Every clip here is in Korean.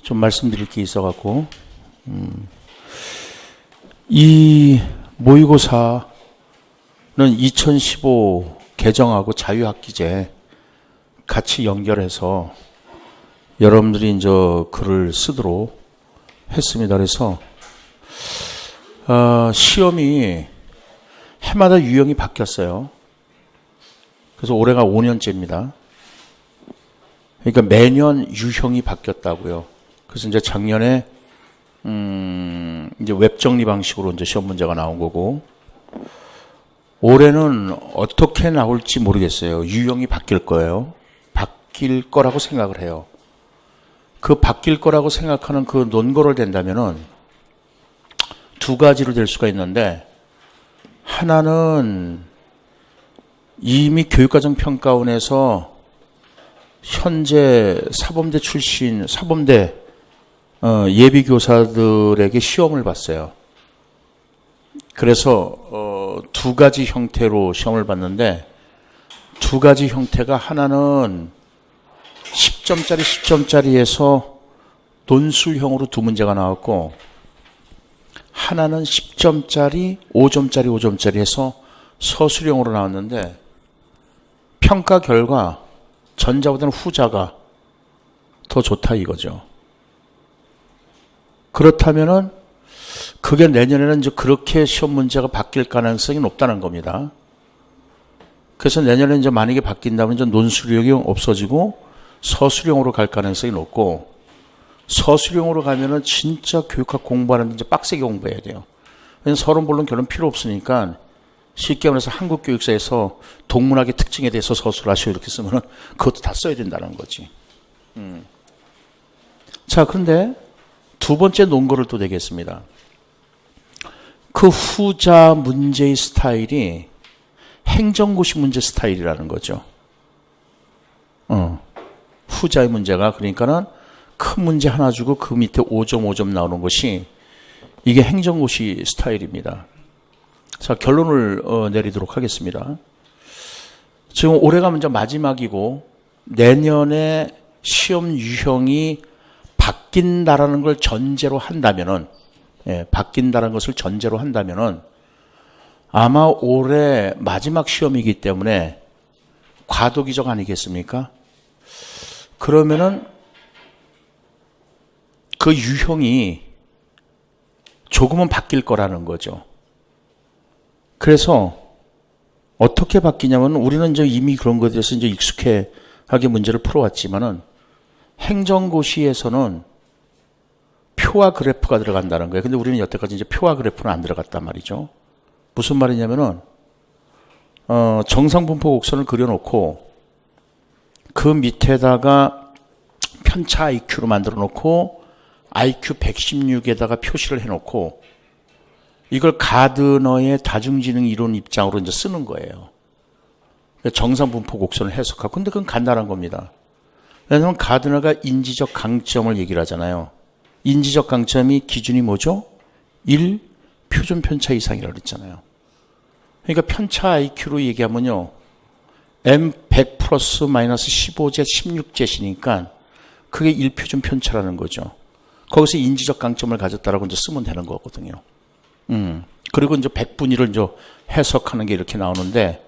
좀 말씀드릴 게 있어갖고, 이 모의고사는 2015 개정하고 자유학기제 같이 연결해서 여러분들이 이제 글을 쓰도록 했습니다. 그래서 시험이 해마다 유형이 바뀌었어요. 그래서 올해가 5년째입니다. 그러니까 매년 유형이 바뀌었다고요. 그래서 이제 작년에 이제 웹 정리 방식으로 이제 시험 문제가 나온 거고, 올해는 어떻게 나올지 모르겠어요. 유형이 바뀔 거예요. 바뀔 거라고 생각을 해요. 그 바뀔 거라고 생각하는 그 논거를 댄다면은 두 가지로 될 수가 있는데, 하나는 이미 교육과정평가원에서 현재 사범대 출신, 사범대 예비교사들에게 시험을 봤어요. 그래서 두 가지 형태로 시험을 봤는데, 두 가지 형태가 하나는 10점짜리에서 논술형으로 두 문제가 나왔고, 하나는 10점짜리, 5점짜리 해서 서술형으로 나왔는데, 평가 결과 전자보다는 후자가 더 좋다 이거죠. 그렇다면은 그게 내년에는 이제 그렇게 시험 문제가 바뀔 가능성이 높다는 겁니다. 그래서 내년에 이제 만약에 바뀐다면 이제 논술형이 없어지고 서술형으로 갈 가능성이 높고, 서술형으로 가면은 진짜 교육학 공부하는데 이제 빡세게 공부해야 돼요. 왜냐면 서론 본론 결론 필요 없으니까, 쉽게 말해서 한국 교육사에서 동문학의 특징에 대해서 서술하시오 이렇게 쓰면은 그것도 다 써야 된다는 거지. 자, 그런데 두 번째 논거를 또 내겠습니다. 그 후자 문제의 스타일이 행정고시 문제 스타일이라는 거죠. 후자의 문제가, 그러니까는 큰 문제 하나 주고 그 밑에 5점 나오는 것이 이게 행정고시 스타일입니다. 자, 결론을 내리도록 하겠습니다. 지금 올해가 먼저 마지막이고, 내년에 시험 유형이 바뀐다라는 걸 전제로 한다면은, 바뀐다는 것을 전제로 한다면은, 아마 올해 마지막 시험이기 때문에 과도기적 아니겠습니까? 그러면은 그 유형이 조금은 바뀔 거라는 거죠. 그래서 어떻게 바뀌냐면, 우리는 이제 이미 그런 것에 대해서 이제 익숙하게 문제를 풀어왔지만은, 행정고시에서는 표와 그래프가 들어간다는 거예요. 근데 우리는 여태까지 이제 표와 그래프는 안 들어갔단 말이죠. 무슨 말이냐면은, 정상분포 곡선을 그려놓고, 그 밑에다가 편차 IQ로 만들어 놓고, IQ 116에다가 표시를 해놓고, 이걸 가드너의 다중지능 이론 입장으로 이제 쓰는 거예요. 정상분포 곡선을 해석하고. 근데 그건 간단한 겁니다. 왜냐하면 가드너가 인지적 강점을 얘기를 하잖아요. 인지적 강점이 기준이 뭐죠? 1, 표준 편차 이상이라고 그랬잖아요. 그러니까 편차 IQ로 얘기하면요, M100 플러스 마이너스 15제, 16제시니까 그게 1표준 편차라는 거죠. 거기서 인지적 강점을 가졌다라고 이제 쓰면 되는 거거든요. 그리고 이제 100분위를 이제 해석하는 게 이렇게 나오는데,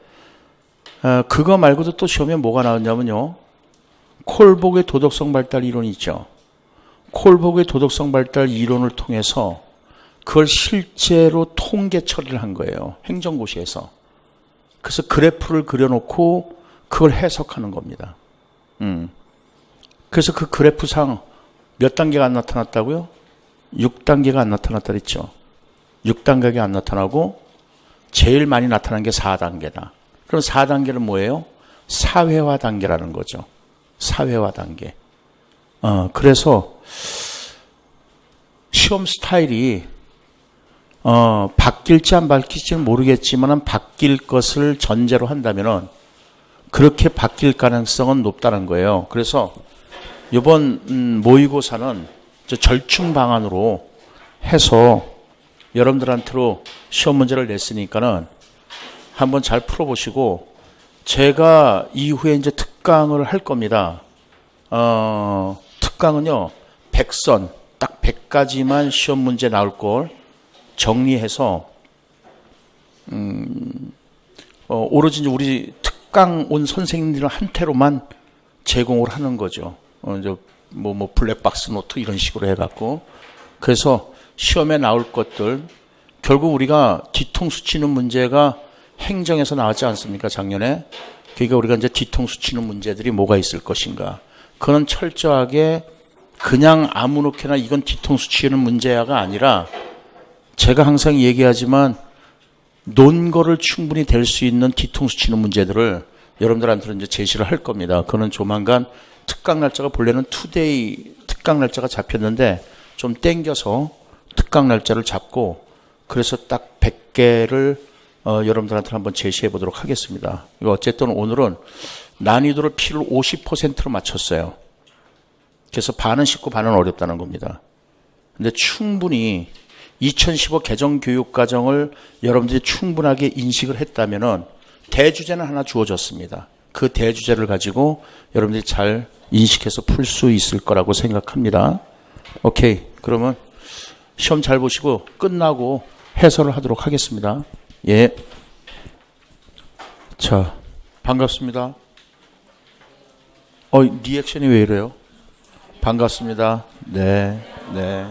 그거 말고도 또 시험에 뭐가 나왔냐면요, 콜복의 도덕성 발달 이론이 있죠. 콜복의 도덕성 발달 이론을 통해서 그걸 실제로 통계 처리를 한 거예요. 행정고시에서. 그래서 그래프를 그려놓고 그걸 해석하는 겁니다. 그래서 그 그래프상 몇 단계가 안 나타났다고요? 6단계가 안 나타났다 그랬죠. 6단계가 안 나타나고 제일 많이 나타난 게 4단계다. 그럼 4단계는 뭐예요? 사회화 단계라는 거죠. 사회화 단계. 그래서 시험 스타일이 바뀔지 안 바뀔지는 모르겠지만 바뀔 것을 전제로 한다면은 그렇게 바뀔 가능성은 높다는 거예요. 그래서 이번 모의고사는 절충 방안으로 해서 여러분들한테로 시험 문제를 냈으니까는 한번 잘 풀어보시고, 제가 이후에 이제 특강을 할 겁니다. 특강은요, 100선, 딱 100가지만 시험 문제 나올 걸 정리해서 오로지 우리 특강 온 선생님들한테로만 제공을 하는 거죠. 이제 뭐 블랙박스 노트 이런 식으로 해갖고. 그래서 시험에 나올 것들, 결국 우리가 뒤통수 치는 문제가 행정에서 나왔지 않습니까, 작년에? 그러니까 우리가 이제 뒤통수 치는 문제들이 뭐가 있을 것인가. 그건 철저하게 그냥 아무렇게나 이건 뒤통수 치는 문제야가 아니라, 제가 항상 얘기하지만 논거를 충분히 될 수 있는 뒤통수 치는 문제들을 여러분들한테는 이제 제시를 할 겁니다. 그거는 조만간 특강 날짜가 본래는 투데이 특강 날짜가 잡혔는데 좀 땡겨서 특강 날짜를 잡고, 그래서 딱 100개를 여러분들한테 한번 제시해 보도록 하겠습니다. 어쨌든 오늘은 난이도를 P를 50%로 맞췄어요. 그래서 반은 쉽고 반은 어렵다는 겁니다. 근데 충분히 2015 개정교육과정을 여러분들이 충분하게 인식을 했다면은 대주제는 하나 주어졌습니다. 그 대주제를 가지고 여러분들이 잘 인식해서 풀 수 있을 거라고 생각합니다. 오케이. 그러면 시험 잘 보시고 끝나고 해설을 하도록 하겠습니다. 예. 자, 반갑습니다. 리액션이 왜 이래요? 반갑습니다. 네, 네.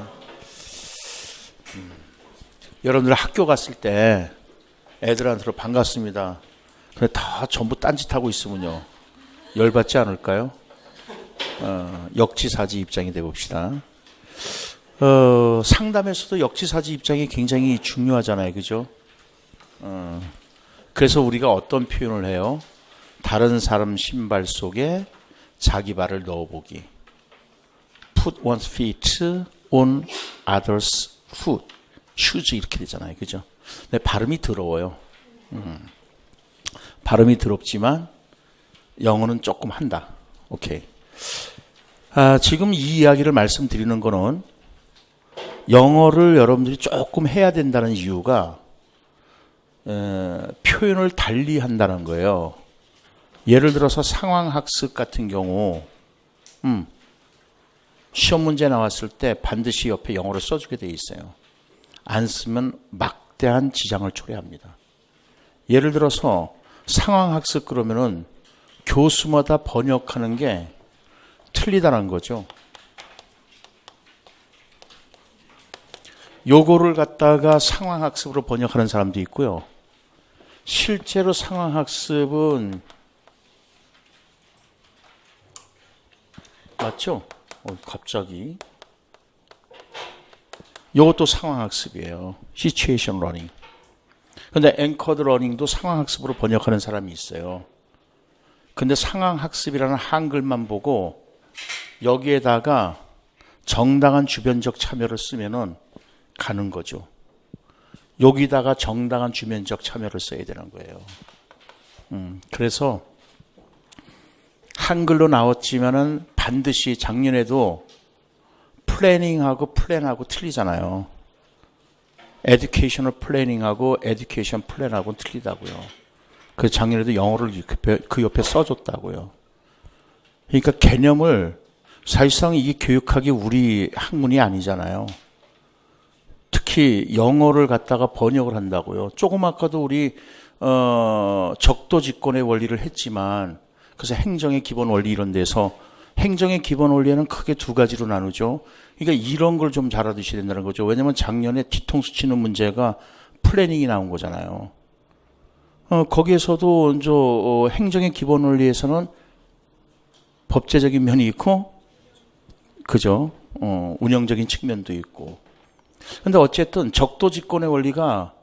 여러분들 학교 갔을 때 애들한테 반갑습니다. 근데 다 전부 딴짓하고 있으면요, 열받지 않을까요? 역지사지 입장이 돼봅시다. 상담에서도 역지사지 입장이 굉장히 중요하잖아요. 그죠? 그래서 우리가 어떤 표현을 해요? 다른 사람 신발 속에 자기 발을 넣어보기. Put one's feet on others' foot. shoes 이렇게 되잖아요. 그죠? 근데 발음이 더러워요. 발음이 더럽지만 영어는 조금 한다. 오케이. 지금 이 이야기를 말씀드리는 거는 영어를 여러분들이 조금 해야 된다는 이유가 표현을 달리 한다는 거예요. 예를 들어서 상황학습 같은 경우 시험 문제 나왔을 때 반드시 옆에 영어를 써주게 돼 있어요. 안 쓰면 막대한 지장을 초래합니다. 예를 들어서 상황학습 그러면은 교수마다 번역하는 게 틀리다는 거죠. 요거를 갖다가 상황학습으로 번역하는 사람도 있고요. 실제로 상황학습은 맞죠? 갑자기 요것도 상황학습이에요. 시츄에이션 러닝. 근데 앵커드 러닝도 상황학습으로 번역하는 사람이 있어요. 근데 상황학습이라는 한글만 보고 여기에다가 정당한 주변적 참여를 쓰면은 가는 거죠. 여기다가 정당한 주변적 참여를 써야 되는 거예요. 그래서 한글로 나왔지만은 반드시 작년에도 플래닝하고 플랜하고 틀리잖아요. 에듀케이셔널 플래닝하고 에듀케이션 플랜하고는 틀리다고요. 그래서 작년에도 영어를 그 옆에 써줬다고요. 그러니까 개념을 사실상 이게 교육학이 우리 학문이 아니잖아요. 특히 영어를 갖다가 번역을 한다고요. 조금 아까도 우리 적도직권의 원리를 했지만, 그래서 행정의 기본 원리 이런 데서 행정의 기본 원리는 크게 두 가지로 나누죠. 그러니까 이런 걸 좀 잘 알아두셔야 된다는 거죠. 왜냐하면 작년에 뒤통수 치는 문제가 플래닝이 나온 거잖아요. 거기에서도 행정의 기본 원리에서는 법제적인 면이 있고, 그죠? 운영적인 측면도 있고. 근데 어쨌든 적도직권의 원리가,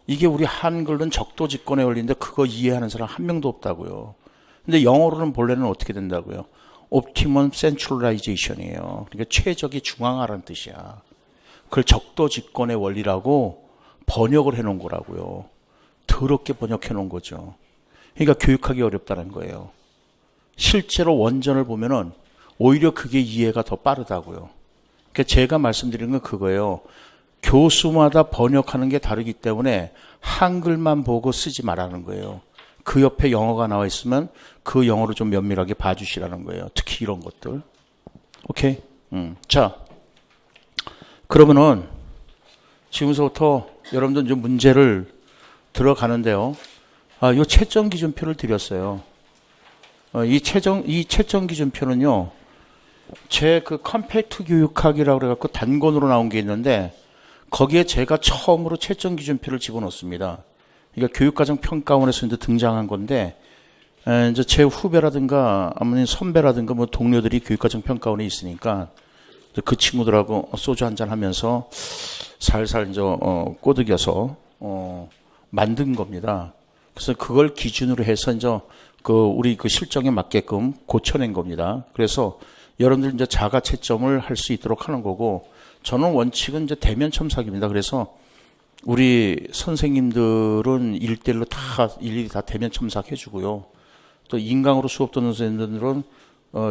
이게 우리 한글은 적도직권의 원리인데 그거 이해하는 사람 한 명도 없다고요. 근데 영어로는 본래는 어떻게 된다고요? 옵티멈 센트럴라이제이션이에요. 그러니까 최적의 중앙화라는 뜻이야. 그걸 적도직권의 원리라고 번역을 해놓은 거라고요. 더럽게 번역해 놓은 거죠. 그러니까 교육하기 어렵다는 거예요. 실제로 원전을 보면은 오히려 그게 이해가 더 빠르다고요. 그러니까 제가 말씀드리는 건 그거예요. 교수마다 번역하는 게 다르기 때문에 한글만 보고 쓰지 말라는 거예요. 그 옆에 영어가 나와 있으면 그 영어를 좀 면밀하게 봐주시라는 거예요. 특히 이런 것들. 오케이? 자, 그러면은 지금서부터 여러분들 이제 문제를 들어가는데요. 이 채점 기준표를 드렸어요. 이 채점 기준표는요, 제 그 컴팩트 교육학이라고 그래갖고 단권으로 나온 게 있는데, 거기에 제가 처음으로 채점 기준표를 집어넣습니다. 그러니까 교육과정 평가원에서 이제 등장한 건데, 이제 제 후배라든가, 아무튼 선배라든가 뭐 동료들이 교육과정 평가원에 있으니까, 그 친구들하고 소주 한잔 하면서 살살 이제, 꼬드겨서, 만든 겁니다. 그래서 그걸 기준으로 해서 이제 우리 그 실정에 맞게끔 고쳐낸 겁니다. 그래서 여러분들 이제 자가 채점을 할 수 있도록 하는 거고, 저는 원칙은 이제 대면 첨삭입니다. 그래서 우리 선생님들은 일대일로 다 일일이 다 대면 첨삭해 주고요. 또 인강으로 수업 듣는 선생님들은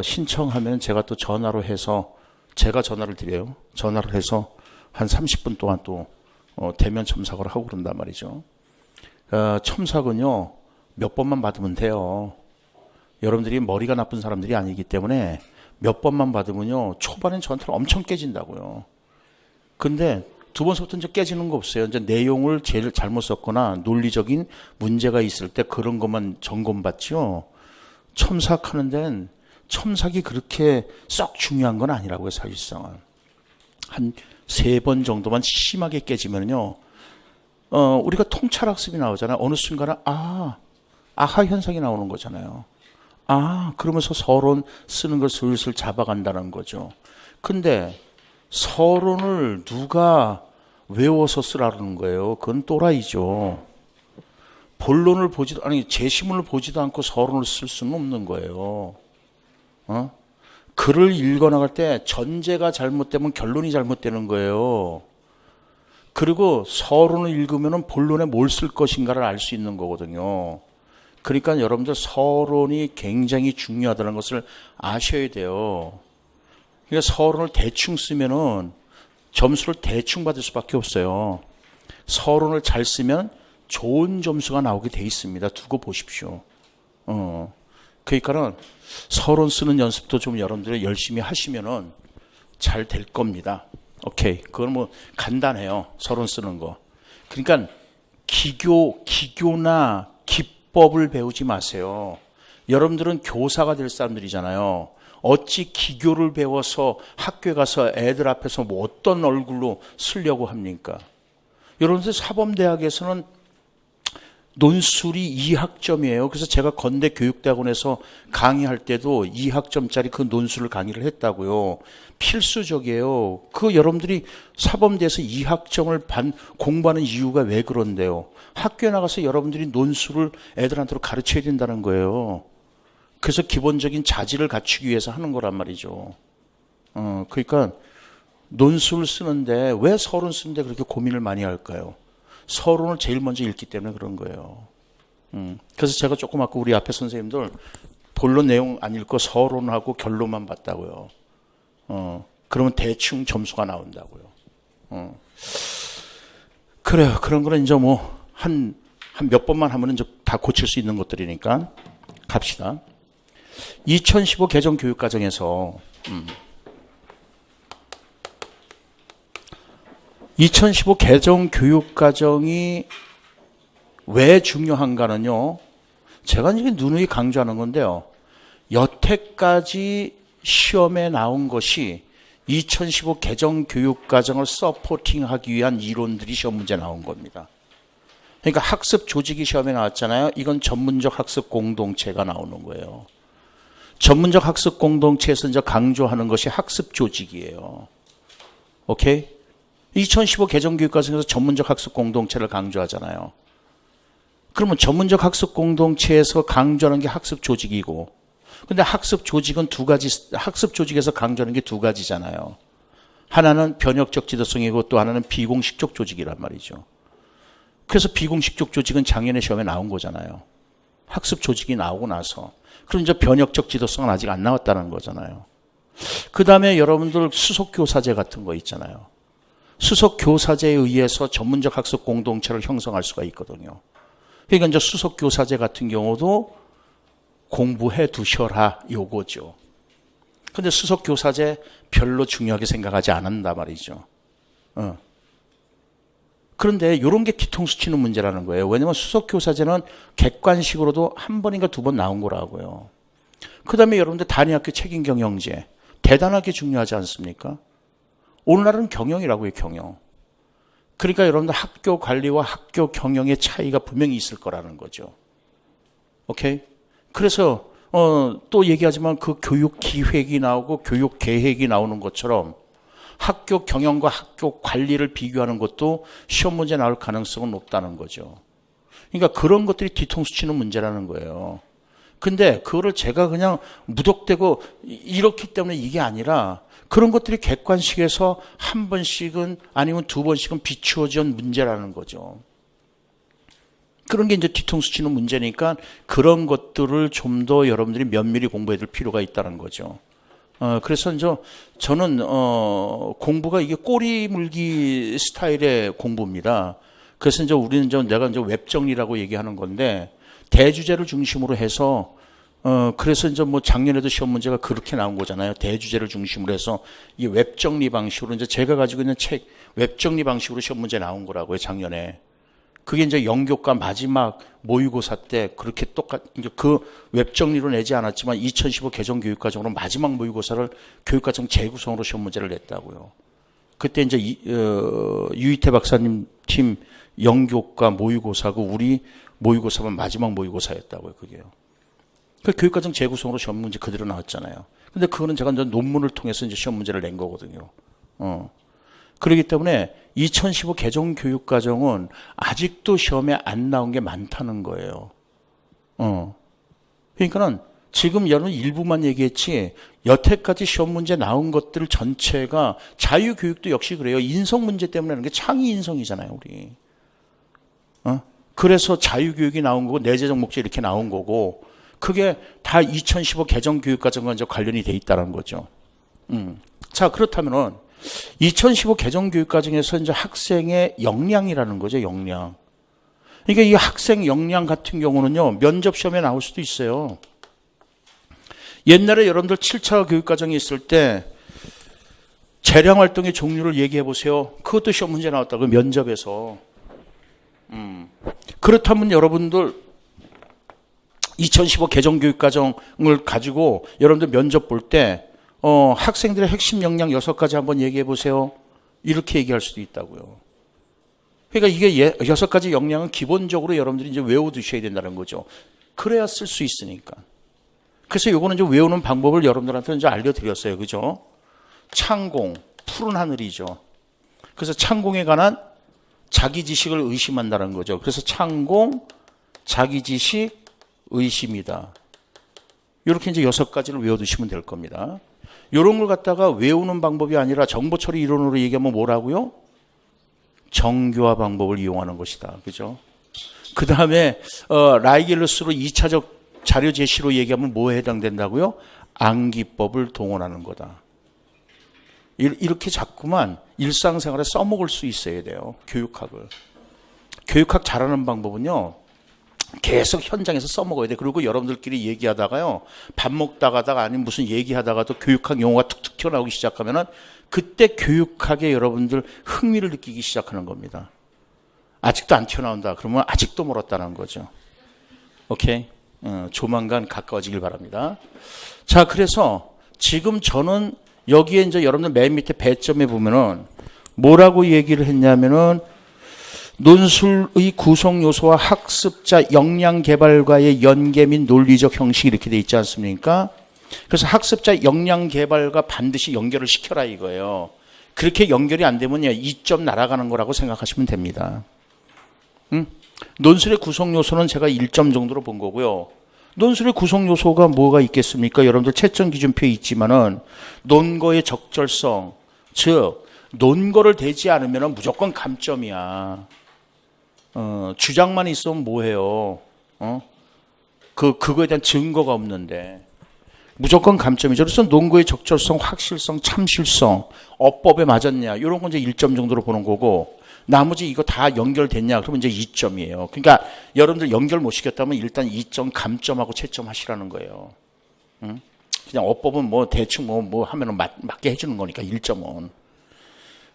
신청하면 제가 또 전화로 해서 제가 전화를 드려요. 전화를 해서 한 30분 동안 또 대면 첨삭을 하고 그런단 말이죠. 첨삭은요, 몇 번만 받으면 돼요. 여러분들이 머리가 나쁜 사람들이 아니기 때문에 몇 번만 받으면요, 초반엔 저한테는 엄청 깨진다고요. 근데 두 번부터 이제 깨지는 거 없어요. 이제 내용을 제일 잘못 썼거나 논리적인 문제가 있을 때 그런 것만 점검받죠. 첨삭하는 데는 첨삭이 그렇게 썩 중요한 건 아니라고요, 사실상은. 한 3번 정도만 심하게 깨지면요, 우리가 통찰학습이 나오잖아요. 어느 순간에, 아하 현상이 나오는 거잖아요. 그러면서 서론 쓰는 걸 슬슬 잡아간다는 거죠. 근데 서론을 누가 외워서 쓰라는 거예요? 그건 또라이죠. 본론을 제시문을 보지도 않고 서론을 쓸 수는 없는 거예요. 글을 읽어나갈 때 전제가 잘못되면 결론이 잘못되는 거예요. 그리고 서론을 읽으면 본론에 뭘 쓸 것인가를 알 수 있는 거거든요. 그러니까 여러분들 서론이 굉장히 중요하다는 것을 아셔야 돼요. 그러니까 서론을 대충 쓰면은 점수를 대충 받을 수밖에 없어요. 서론을 잘 쓰면 좋은 점수가 나오게 돼 있습니다. 두고 보십시오. 그러니까는 서론 쓰는 연습도 좀 여러분들이 열심히 하시면은 잘 될 겁니다. 오케이. 그건 뭐 간단해요. 서론 쓰는 거. 그러니까 기교나 기법을 배우지 마세요. 여러분들은 교사가 될 사람들이잖아요. 어찌 기교를 배워서 학교에 가서 애들 앞에서 뭐 어떤 얼굴로 쓰려고 합니까? 여러분들 사범대학에서는 논술이 2학점이에요. 그래서 제가 건대 교육대학원에서 강의할 때도 2학점짜리 그 논술을 강의를 했다고요. 필수적이에요. 그 여러분들이 사범대에서 2학점을 공부하는 이유가 왜 그런데요? 학교에 나가서 여러분들이 논술을 애들한테 가르쳐야 된다는 거예요. 그래서 기본적인 자질을 갖추기 위해서 하는 거란 말이죠. 그러니까 논술 쓰는데 왜 서론 쓰는데 그렇게 고민을 많이 할까요? 서론을 제일 먼저 읽기 때문에 그런 거예요. 그래서 제가 조금 아까 우리 앞에 선생님들 본론 내용 안 읽고 서론하고 결론만 봤다고요. 그러면 대충 점수가 나온다고요. 그래요. 그런 거는 이제 뭐 한 몇 번만 하면 이제 다 고칠 수 있는 것들이니까 갑시다. 2015 개정 교육과정에서 2015 개정 교육과정이 왜 중요한가는요, 제가 이제 누누이 강조하는 건데요, 여태까지 시험에 나온 것이 2015 개정 교육과정을 서포팅하기 위한 이론들이 시험 문제 나온 겁니다. 그러니까 학습 조직이 시험에 나왔잖아요. 이건 전문적 학습 공동체가 나오는 거예요. 전문적 학습 공동체에서 이제 강조하는 것이 학습 조직이에요. 오케이? 2015 개정 교육과정에서 전문적 학습 공동체를 강조하잖아요. 그러면 전문적 학습 공동체에서 강조하는 게 학습 조직이고, 근데 학습 조직은 학습 조직에서 강조하는 게 두 가지잖아요. 하나는 변혁적 지도성이고 또 하나는 비공식적 조직이란 말이죠. 그래서 비공식적 조직은 작년에 시험에 나온 거잖아요. 학습 조직이 나오고 나서. 그럼 이제 변혁적 지도성은 아직 안 나왔다는 거잖아요. 그 다음에 여러분들 수석교사제 같은 거 있잖아요. 수석교사제에 의해서 전문적 학습 공동체를 형성할 수가 있거든요. 그러니까 이제 수석교사제 같은 경우도 공부해 두셔라 요거죠. 근데 수석교사제 별로 중요하게 생각하지 않는다 말이죠. 그런데 이런 게 뒤통수 치는 문제라는 거예요. 왜냐하면 수석교사제는 객관식으로도 한 번인가 두 번 나온 거라고요. 그 다음에 여러분들 단위학교 책임경영제. 대단하게 중요하지 않습니까? 오늘날은 경영이라고 해요, 경영. 그러니까 여러분들 학교 관리와 학교 경영의 차이가 분명히 있을 거라는 거죠. 오케이? 그래서 또 얘기하지만 그 교육 기획이 나오고 교육 계획이 나오는 것처럼 학교 경영과 학교 관리를 비교하는 것도 시험 문제 나올 가능성은 높다는 거죠. 그러니까 그런 것들이 뒤통수 치는 문제라는 거예요. 근데 그거를 제가 그냥 무턱대고 이렇기 때문에 이게 아니라 그런 것들이 객관식에서 한 번씩은 아니면 두 번씩은 비추어진 문제라는 거죠. 그런 게 이제 뒤통수 치는 문제니까 그런 것들을 좀 더 여러분들이 면밀히 공부해야 될 필요가 있다는 거죠. 그래서 저는 공부가 이게 꼬리 물기 스타일의 공부입니다. 그래서 이제 우리는 내가 이제 웹 정리라고 얘기하는 건데 대주제를 중심으로 해서 그래서 이제 뭐 작년에도 시험 문제가 그렇게 나온 거잖아요. 대주제를 중심으로 해서 이 웹 정리 방식으로 이제 제가 가지고 있는 책 웹 정리 방식으로 시험 문제 나온 거라고요, 작년에. 그게 이제 영교과 마지막 모의고사 때 그렇게 이제 그 웹 정리로 내지 않았지만 2015 개정 교육과정으로 마지막 모의고사를 교육과정 재구성으로 시험 문제를 냈다고요. 그때 이제 유희태 박사님 팀 영교과 모의고사고 우리 모의고사만 마지막 모의고사였다고요, 그게요. 그 교육과정 재구성으로 시험 문제 그대로 나왔잖아요. 근데 그거는 제가 이제 논문을 통해서 이제 시험 문제를 낸 거거든요. 그렇기 때문에 2015 개정 교육과정은 아직도 시험에 안 나온 게 많다는 거예요. 그러니까는 지금 여러분 일부만 얘기했지 여태까지 시험 문제 나온 것들 전체가 자유교육도 역시 그래요. 인성 문제 때문에 하는 게 창의 인성이잖아요, 우리. 그래서 자유교육이 나온 거고 내재적 목적 이렇게 나온 거고 그게 다 2015 개정 교육과정과 이제 관련이 돼 있다는 거죠. 자, 그렇다면은 2015 개정 교육과정에서 이제 학생의 역량이라는 거죠, 역량. 그러니까 이 학생 역량 같은 경우는요, 면접 시험에 나올 수도 있어요. 옛날에 여러분들 7차 교육과정이 있을 때 재량 활동의 종류를 얘기해 보세요. 그것도 시험 문제 나왔다고 면접에서. 그렇다면 여러분들 2015 개정 교육과정을 가지고 여러분들 면접 볼 때 학생들의 핵심 역량 6가지 한번 얘기해 보세요. 이렇게 얘기할 수도 있다고요. 그러니까 이게 6가지 역량은 기본적으로 여러분들이 이제 외워두셔야 된다는 거죠. 그래야 쓸 수 있으니까. 그래서 요거는 이제 외우는 방법을 여러분들한테 이제 알려드렸어요. 그죠? 창공, 푸른 하늘이죠. 그래서 창공에 관한 자기 지식을 의심한다는 거죠. 그래서 창공, 자기 지식, 의심이다. 이렇게 이제 6가지를 외워두시면 될 겁니다. 이런 걸 갖다가 외우는 방법이 아니라 정보처리 이론으로 얘기하면 뭐라고요? 정교화 방법을 이용하는 것이다. 그죠? 그 다음에 라이겔로스로 2차적 자료 제시로 얘기하면 뭐에 해당된다고요? 암기법을 동원하는 거다. 이렇게 자꾸만 일상생활에 써먹을 수 있어야 돼요. 교육학을. 교육학 잘하는 방법은요. 계속 현장에서 써먹어야 돼. 그리고 여러분들끼리 얘기하다가요. 밥 먹다가다가 아니면 무슨 얘기하다가도 교육학 용어가 툭툭 튀어나오기 시작하면은 그때 교육학에 여러분들 흥미를 느끼기 시작하는 겁니다. 아직도 안 튀어나온다. 그러면 아직도 멀었다는 거죠. 오케이? 조만간 가까워지길 바랍니다. 자, 그래서 지금 저는 여기에 이제 여러분들 맨 밑에 배점에 보면은 뭐라고 얘기를 했냐면은 논술의 구성 요소와 학습자 역량 개발과의 연계 및 논리적 형식이 이렇게 돼 있지 않습니까? 그래서 학습자 역량 개발과 반드시 연결을 시켜라 이거예요. 그렇게 연결이 안 되면 2점 날아가는 거라고 생각하시면 됩니다. 논술의 구성 요소는 제가 1점 정도로 본 거고요. 논술의 구성 요소가 뭐가 있겠습니까? 여러분들 채점 기준표에 있지만은 논거의 적절성, 즉 논거를 대지 않으면 무조건 감점이야. 주장만 있으면 뭐해요? 그거에 대한 증거가 없는데 무조건 감점이죠. 그래서 논거의 적절성, 확실성, 참실성, 어법에 맞았냐 이런 건 이제 1점 정도로 보는 거고 나머지 이거 다 연결됐냐 그러면 이제 2점이에요. 그러니까 여러분들 연결 못 시켰다면 일단 2점 감점하고 채점하시라는 거예요. 그냥 어법은 뭐 대충 뭐 하면은 맞게 해주는 거니까 1점은.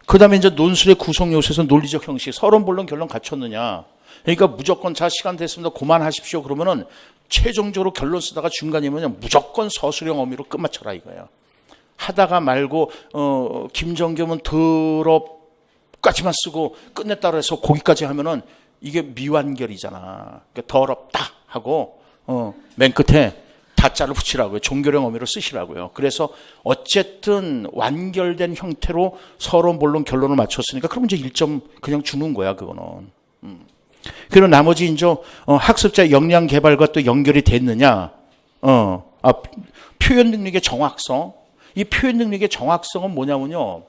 그 다음에 이제 논술의 구성 요소에서 논리적 형식, 서론, 본론, 결론 갖췄느냐. 그러니까 무조건 자 시간 됐습니다. 그만하십시오. 그러면은 최종적으로 결론 쓰다가 중간이면 무조건 서술형 어미로 끝마쳐라 이거예요. 하다가 말고 김정겸은 더럽까지만 쓰고 끝냈다 그래서 거기까지 하면은 이게 미완결이잖아. 그러니까 더럽다 하고 맨 끝에 다자를 붙이라고요. 종결형 어미로 쓰시라고요. 그래서 어쨌든 완결된 형태로 서론, 본론, 결론을 맞췄으니까 그럼 이제 1점 그냥 주는 거야 그거는. 그리고 나머지 이제 학습자 역량 개발과 또 연결이 됐느냐. 표현 능력의 정확성. 이 표현 능력의 정확성은 뭐냐면요.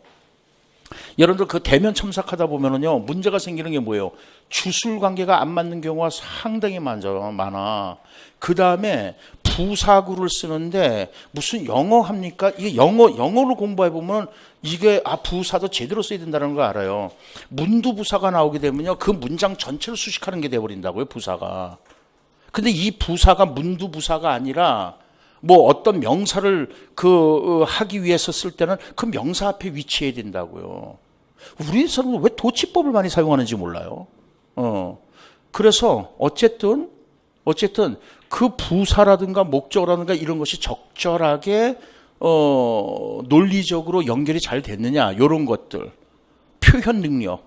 여러분들 그 대면 첨삭하다 보면은요 문제가 생기는 게 뭐예요? 주술 관계가 안 맞는 경우가 상당히 많아. 그 다음에 부사구를 쓰는데 무슨 영어 합니까? 이게 영어로 공부해 보면 이게 부사도 제대로 써야 된다는 거 알아요. 문두부사가 나오게 되면요 그 문장 전체를 수식하는 게 돼버린다고요 부사가. 근데 이 부사가 문두부사가 아니라 뭐 어떤 명사를 하기 위해서 쓸 때는 그 명사 앞에 위치해야 된다고요. 우리에서는 왜 도치법을 많이 사용하는지 몰라요. 그래서 어쨌든 그 부사라든가 목적어라든가 이런 것이 적절하게 논리적으로 연결이 잘 됐느냐 이런 것들, 표현 능력,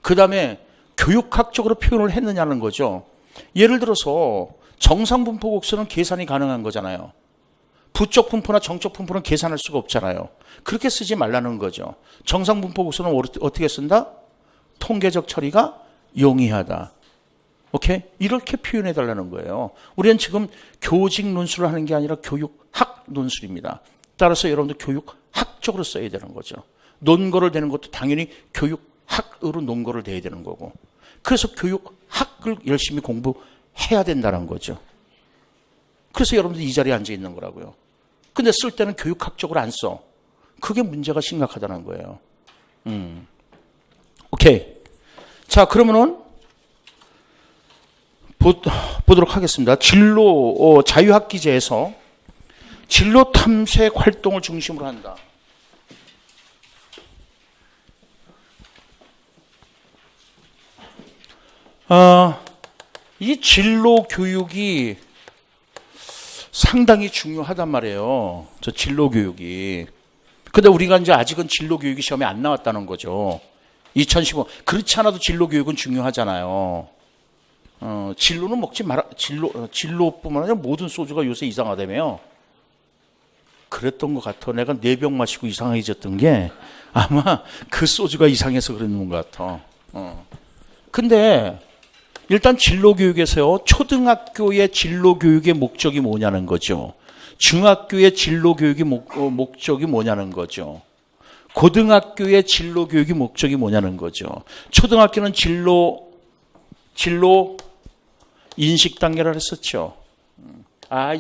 그 다음에 교육학적으로 표현을 했느냐는 거죠. 예를 들어서 정상분포 곡선은 계산이 가능한 거잖아요. 부적 분포나 정적 분포는 계산할 수가 없잖아요. 그렇게 쓰지 말라는 거죠. 정상분포 곡선은 어떻게 쓴다? 통계적 처리가 용이하다. 오케이? 이렇게 표현해 달라는 거예요. 우리는 지금 교직 논술을 하는 게 아니라 교육학 논술입니다. 따라서 여러분들 교육학적으로 써야 되는 거죠. 논거를 대는 것도 당연히 교육학으로 논거를 대야 되는 거고. 그래서 교육학을 열심히 공부해야 된다는 거죠. 그래서 여러분들 이 자리에 앉아 있는 거라고요. 근데 쓸 때는 교육학적으로 안 써. 그게 문제가 심각하다는 거예요. 오케이. 자, 그러면은 보도록 하겠습니다. 진로 자유학기제에서 진로 탐색 활동을 중심으로 한다. 이 진로 교육이 상당히 중요하단 말이에요. 저 진로 교육이. 근데 우리가 이제 아직은 진로 교육이 시험에 안 나왔다는 거죠. 2015. 그렇지 않아도 진로 교육은 중요하잖아요. 진로는 먹지 마라. 진로뿐만 아니라 모든 소주가 요새 이상하다며요. 그랬던 것 같아. 내가 4병 마시고 이상해졌던 게 아마 그 소주가 이상해서 그랬는 것 같아. 근데 일단 진로교육에서요. 초등학교의 진로교육의 목적이 뭐냐는 거죠. 중학교의 진로교육의 목적이 뭐냐는 거죠. 고등학교의 진로교육의 목적이 뭐냐는 거죠. 초등학교는 진로 인식 단계라 했었죠.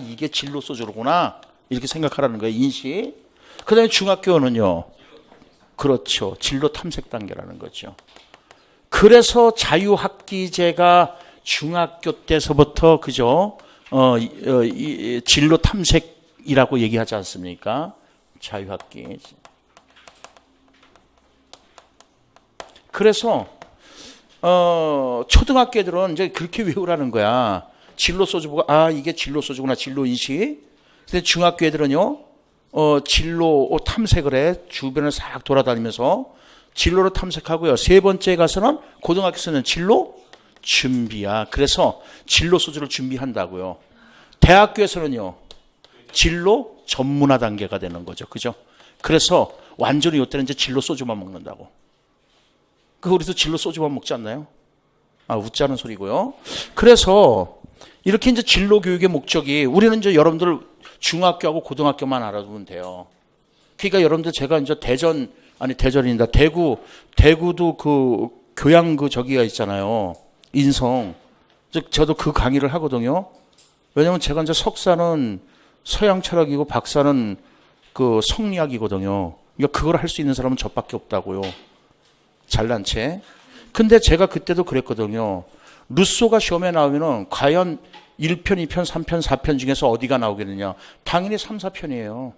이게 진로 소주로구나. 이렇게 생각하라는 거예요. 인식. 그 다음에 중학교는요. 그렇죠. 진로 탐색 단계라는 거죠. 그래서 자유학기제가 중학교 때서부터 그죠? 진로 탐색이라고 얘기하지 않습니까? 자유학기. 그래서 초등학교 애들은 이제 그렇게 외우라는 거야. 진로 소주 보고 이게 진로 소주구나. 진로 인식. 근데 중학교 애들은요. 진로 탐색을 해. 주변을 싹 돌아다니면서 진로를 탐색하고요. 3번째 가서는 고등학교에서는 진로 준비야. 그래서 진로 소주를 준비한다고요. 대학교에서는요. 진로 전문화 단계가 되는 거죠. 그죠? 그래서 완전히 이때는 이제 진로 소주만 먹는다고. 우리도 진로 소주만 먹지 않나요? 웃자는 소리고요. 그래서 이렇게 이제 진로 교육의 목적이 우리는 이제 여러분들 중학교하고 고등학교만 알아두면 돼요. 그러니까 여러분들 제가 이제 대전입니다. 대구도 그 교양 저기가 있잖아요. 인성. 저도 그 강의를 하거든요. 왜냐면 제가 이제 석사는 서양 철학이고 박사는 그 성리학이거든요. 그러니까 그걸 할 수 있는 사람은 저밖에 없다고요. 잘난 채. 근데 제가 그때도 그랬거든요. 루소가 시험에 나오면은 과연 1편, 2편, 3편, 4편 중에서 어디가 나오겠느냐. 당연히 3, 4편이에요.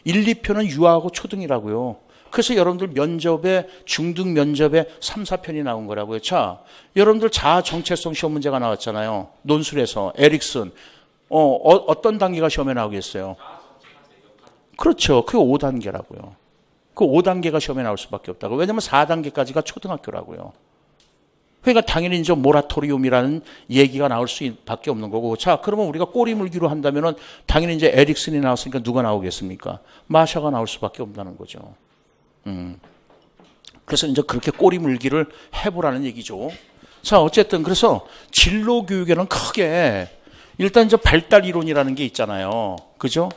1, 2편은 유아하고 초등이라고요. 그래서 여러분들 면접에, 중등 면접에 3, 4편이 나온 거라고요. 자, 여러분들 자아 정체성 시험 문제가 나왔잖아요. 논술에서. 에릭슨. 어떤 단계가 시험에 나오겠어요? 그렇죠. 그게 5단계라고요. 그 5단계가 시험에 나올 수밖에 없다고. 왜냐하면 4단계까지가 초등학교라고요. 그러니까 당연히 이제 모라토리움이라는 얘기가 나올 수밖에 없는 거고. 자, 그러면 우리가 꼬리 물기로 한다면은 당연히 이제 에릭슨이 나왔으니까 누가 나오겠습니까? 마샤가 나올 수밖에 없다는 거죠. 그래서 이제 그렇게 꼬리 물기를 해보라는 얘기죠. 자, 어쨌든 그래서 진로 교육에는 크게 일단 이제 발달 이론이라는 게 있잖아요. 그죠?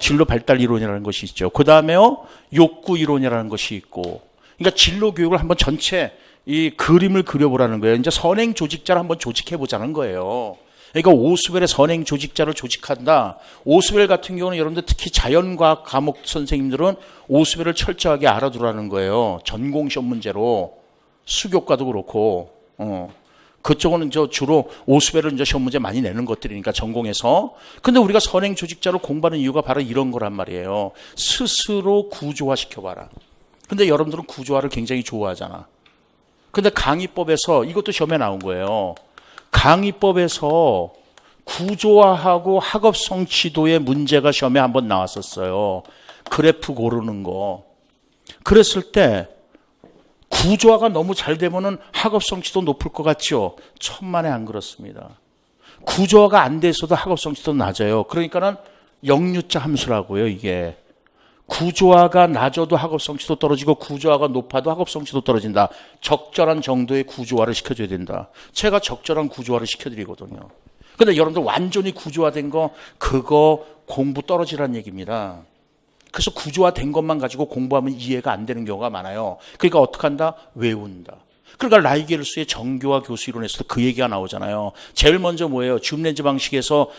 진로 발달 이론이라는 것이 있죠. 그 다음에요, 욕구 이론이라는 것이 있고. 그러니까 진로 교육을 한번 전체 이 그림을 그려보라는 거예요. 이제 선행 조직자를 한번 조직해보자는 거예요. 그러니까 오스웰의 선행 조직자를 조직한다. 오스웰 같은 경우는 여러분들 특히 자연과학 과목 선생님들은 오스웰을 철저하게 알아두라는 거예요. 전공시험 문제로. 수교과도 그렇고. 그쪽은 주로 오스웰을 이제 시험 문제 많이 내는 것들이니까 전공에서. 근데 우리가 선행 조직자를 공부하는 이유가 바로 이런 거란 말이에요. 스스로 구조화 시켜봐라. 근데 여러분들은 구조화를 굉장히 좋아하잖아. 근데 강의법에서 이것도 시험에 나온 거예요. 강의법에서 구조화하고 학업성 지도의 문제가 시험에 한번 나왔었어요. 그래프 고르는 거. 그랬을 때 구조화가 너무 잘 되면은 학업성 지도 높을 것 같죠? 천만에 안 그렇습니다. 구조화가 안 돼서도 학업성 지도 낮아요. 그러니까는 역류자 함수라고요, 이게. 구조화가 낮아도 학업성취도 떨어지고 구조화가 높아도 학업성취도 떨어진다. 적절한 정도의 구조화를 시켜줘야 된다. 제가 적절한 구조화를 시켜드리거든요. 근데 여러분들 완전히 구조화된 거 그거 공부 떨어지라는 얘기입니다. 그래서 구조화된 것만 가지고 공부하면 이해가 안 되는 경우가 많아요. 그러니까 어떻게 한다? 외운다. 그러니까 라이게르스의 정교화 교수 이론에서도 그 얘기가 나오잖아요. 제일 먼저 뭐예요? 줌렌즈 방식에서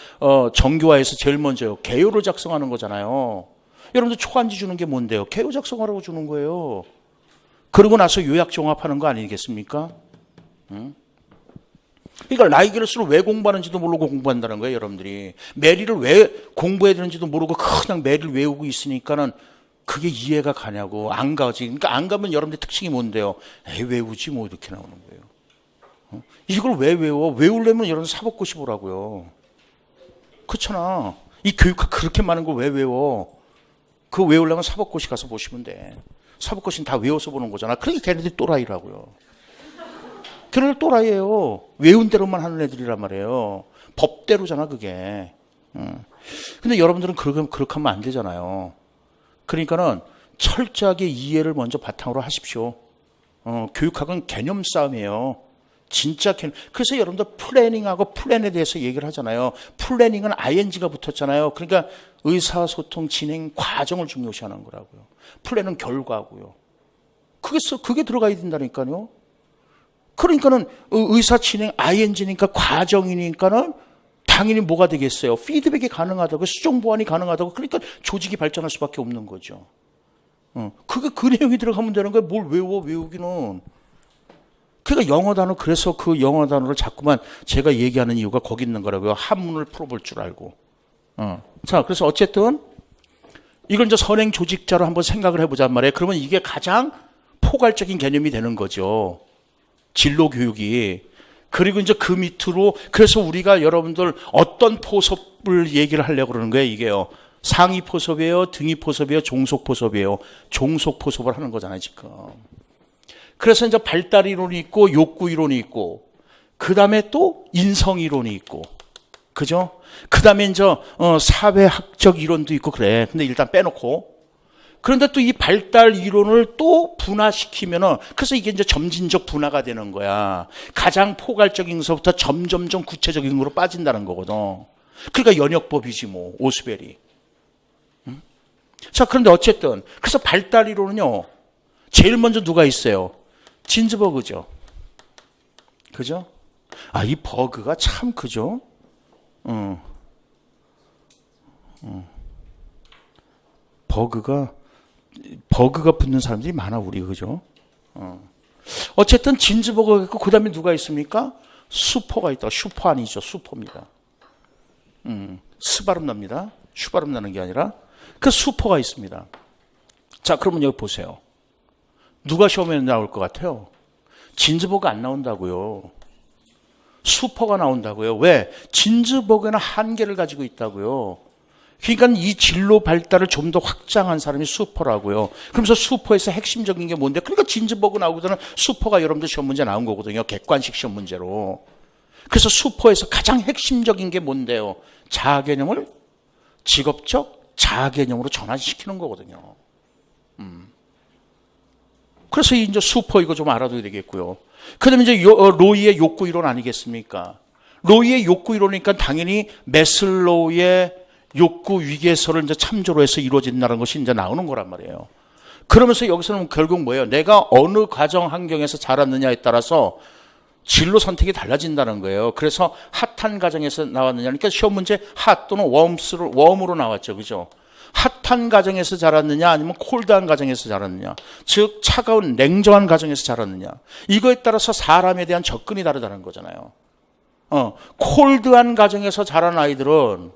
정교화에서 제일 먼저요. 개요를 작성하는 거잖아요. 여러분들 초안지 주는 게 뭔데요? 개요 작성하라고 주는 거예요. 그러고 나서 요약 종합하는 거 아니겠습니까? 그러니까 라이게르스를 왜 공부하는지도 모르고 공부한다는 거예요, 여러분들이. 메리를 왜 공부해야 되는지도 모르고 그냥 메리를 외우고 있으니까는 그게 이해가 가냐고. 안 가지. 그러니까 안 가면 여러분들 특징이 뭔데요? 에이, 외우지 뭐 이렇게 나오는 거예요. 이걸 왜 외워? 외우려면 여러분 사법고시 보라고요. 그렇잖아. 이 교육학 그렇게 많은 걸 왜 외워? 그거 외우려면 사법고시 가서 보시면 돼. 사법고시는 다 외워서 보는 거잖아. 그러니까 걔네들이 또라이라고요. 걔네들 또라이예요. 외운 대로만 하는 애들이란 말이에요. 법대로잖아 그게. 근데 여러분들은 그렇게 하면 안 되잖아요. 그러니까는 철저하게 이해를 먼저 바탕으로 하십시오. 교육학은 개념 싸움이에요. 진짜 개념. 그래서 여러분들 플래닝하고 플랜에 대해서 얘기를 하잖아요. 플래닝은 ing가 붙었잖아요. 그러니까 의사소통 진행 과정을 중요시하는 거라고요. 플랜은 결과고요. 그게 들어가야 된다니까요. 그러니까는 의사 진행 ing니까 과정이니까는 당연히 뭐가 되겠어요? 피드백이 가능하다고, 수정 보완이 가능하다고. 그러니까 조직이 발전할 수밖에 없는 거죠. 그게 그 내용이 들어가면 되는 거예요. 뭘 외우기는. 그러니까 영어 단어, 그래서 그 영어 단어를 자꾸만 제가 얘기하는 이유가 거기 있는 거라고요. 한문을 풀어볼 줄 알고. 자, 그래서 어쨌든 이걸 이제 선행 조직자로 한번 생각을 해보자 말이에요. 그러면 이게 가장 포괄적인 개념이 되는 거죠. 진로 교육이. 그리고 이제 그 밑으로, 그래서 우리가 여러분들 어떤 포섭을 얘기를 하려고 그러는 거예요, 이게요. 상위 포섭이에요, 등위 포섭이에요, 종속 포섭이에요. 종속 포섭을 하는 거잖아요, 지금. 그래서 이제 발달 이론이 있고, 욕구 이론이 있고, 그 다음에 또 인성 이론이 있고, 그죠? 그 다음에 이제 사회학적 이론도 있고, 그래. 근데 일단 빼놓고. 그런데 또 이 발달 이론을 또 분화시키면은, 그래서 이게 이제 점진적 분화가 되는 거야. 가장 포괄적인 것부터 점점점 구체적인 거로 빠진다는 거거든. 그러니까 연역법이지 뭐, 오스웰이. 자, 그런데 어쨌든, 그래서 발달 이론은요, 제일 먼저 누가 있어요? 진즈버그죠. 그죠? 아, 이 버그가 참 그죠? 버그가 붙는 사람들이 많아, 우리, 그죠? 어쨌든 진즈버그가 있고, 그 다음에 누가 있습니까? 슈퍼가 있다. 슈퍼 아니죠. 슈퍼입니다. 스 발음 납니다. 슈 발음 나는 게 아니라. 그 슈퍼가 있습니다. 자, 그러면 여기 보세요. 누가 시험에 나올 것 같아요? 진즈버그 안 나온다고요. 수퍼가 나온다고요. 왜? 진즈버그는 한계를 가지고 있다고요. 그러니까 이 진로 발달을 좀 더 확장한 사람이 수퍼라고요. 그러면서 수퍼에서 핵심적인 게 뭔데? 그러니까 진즈버그 나오거든 수퍼가 여러분들 시험 문제 나온 거거든요. 객관식 시험 문제로. 그래서 수퍼에서 가장 핵심적인 게 뭔데요? 자아 개념을 직업적 자아 개념으로 전환시키는 거거든요. 그래서 이제 수퍼 이거 좀 알아둬야 되겠고요. 그 다음에 이제 로이의 욕구 이론 아니겠습니까? 로이의 욕구 이론이니까 당연히 매슬로우의 욕구 위계설을 이제 참조로 해서 이루어진다는 것이 이제 나오는 거란 말이에요. 그러면서 여기서는 결국 뭐예요? 내가 어느 가정 환경에서 자랐느냐에 따라서 진로 선택이 달라진다는 거예요. 그래서 핫한 가정에서 나왔느냐. 그러니까 시험 문제 핫 또는 웜으로 나왔죠. 그죠? 핫한 가정에서 자랐느냐 아니면 콜드한 가정에서 자랐느냐. 즉 차가운 냉정한 가정에서 자랐느냐. 이거에 따라서 사람에 대한 접근이 다르다는 거잖아요. 콜드한 가정에서 자란 아이들은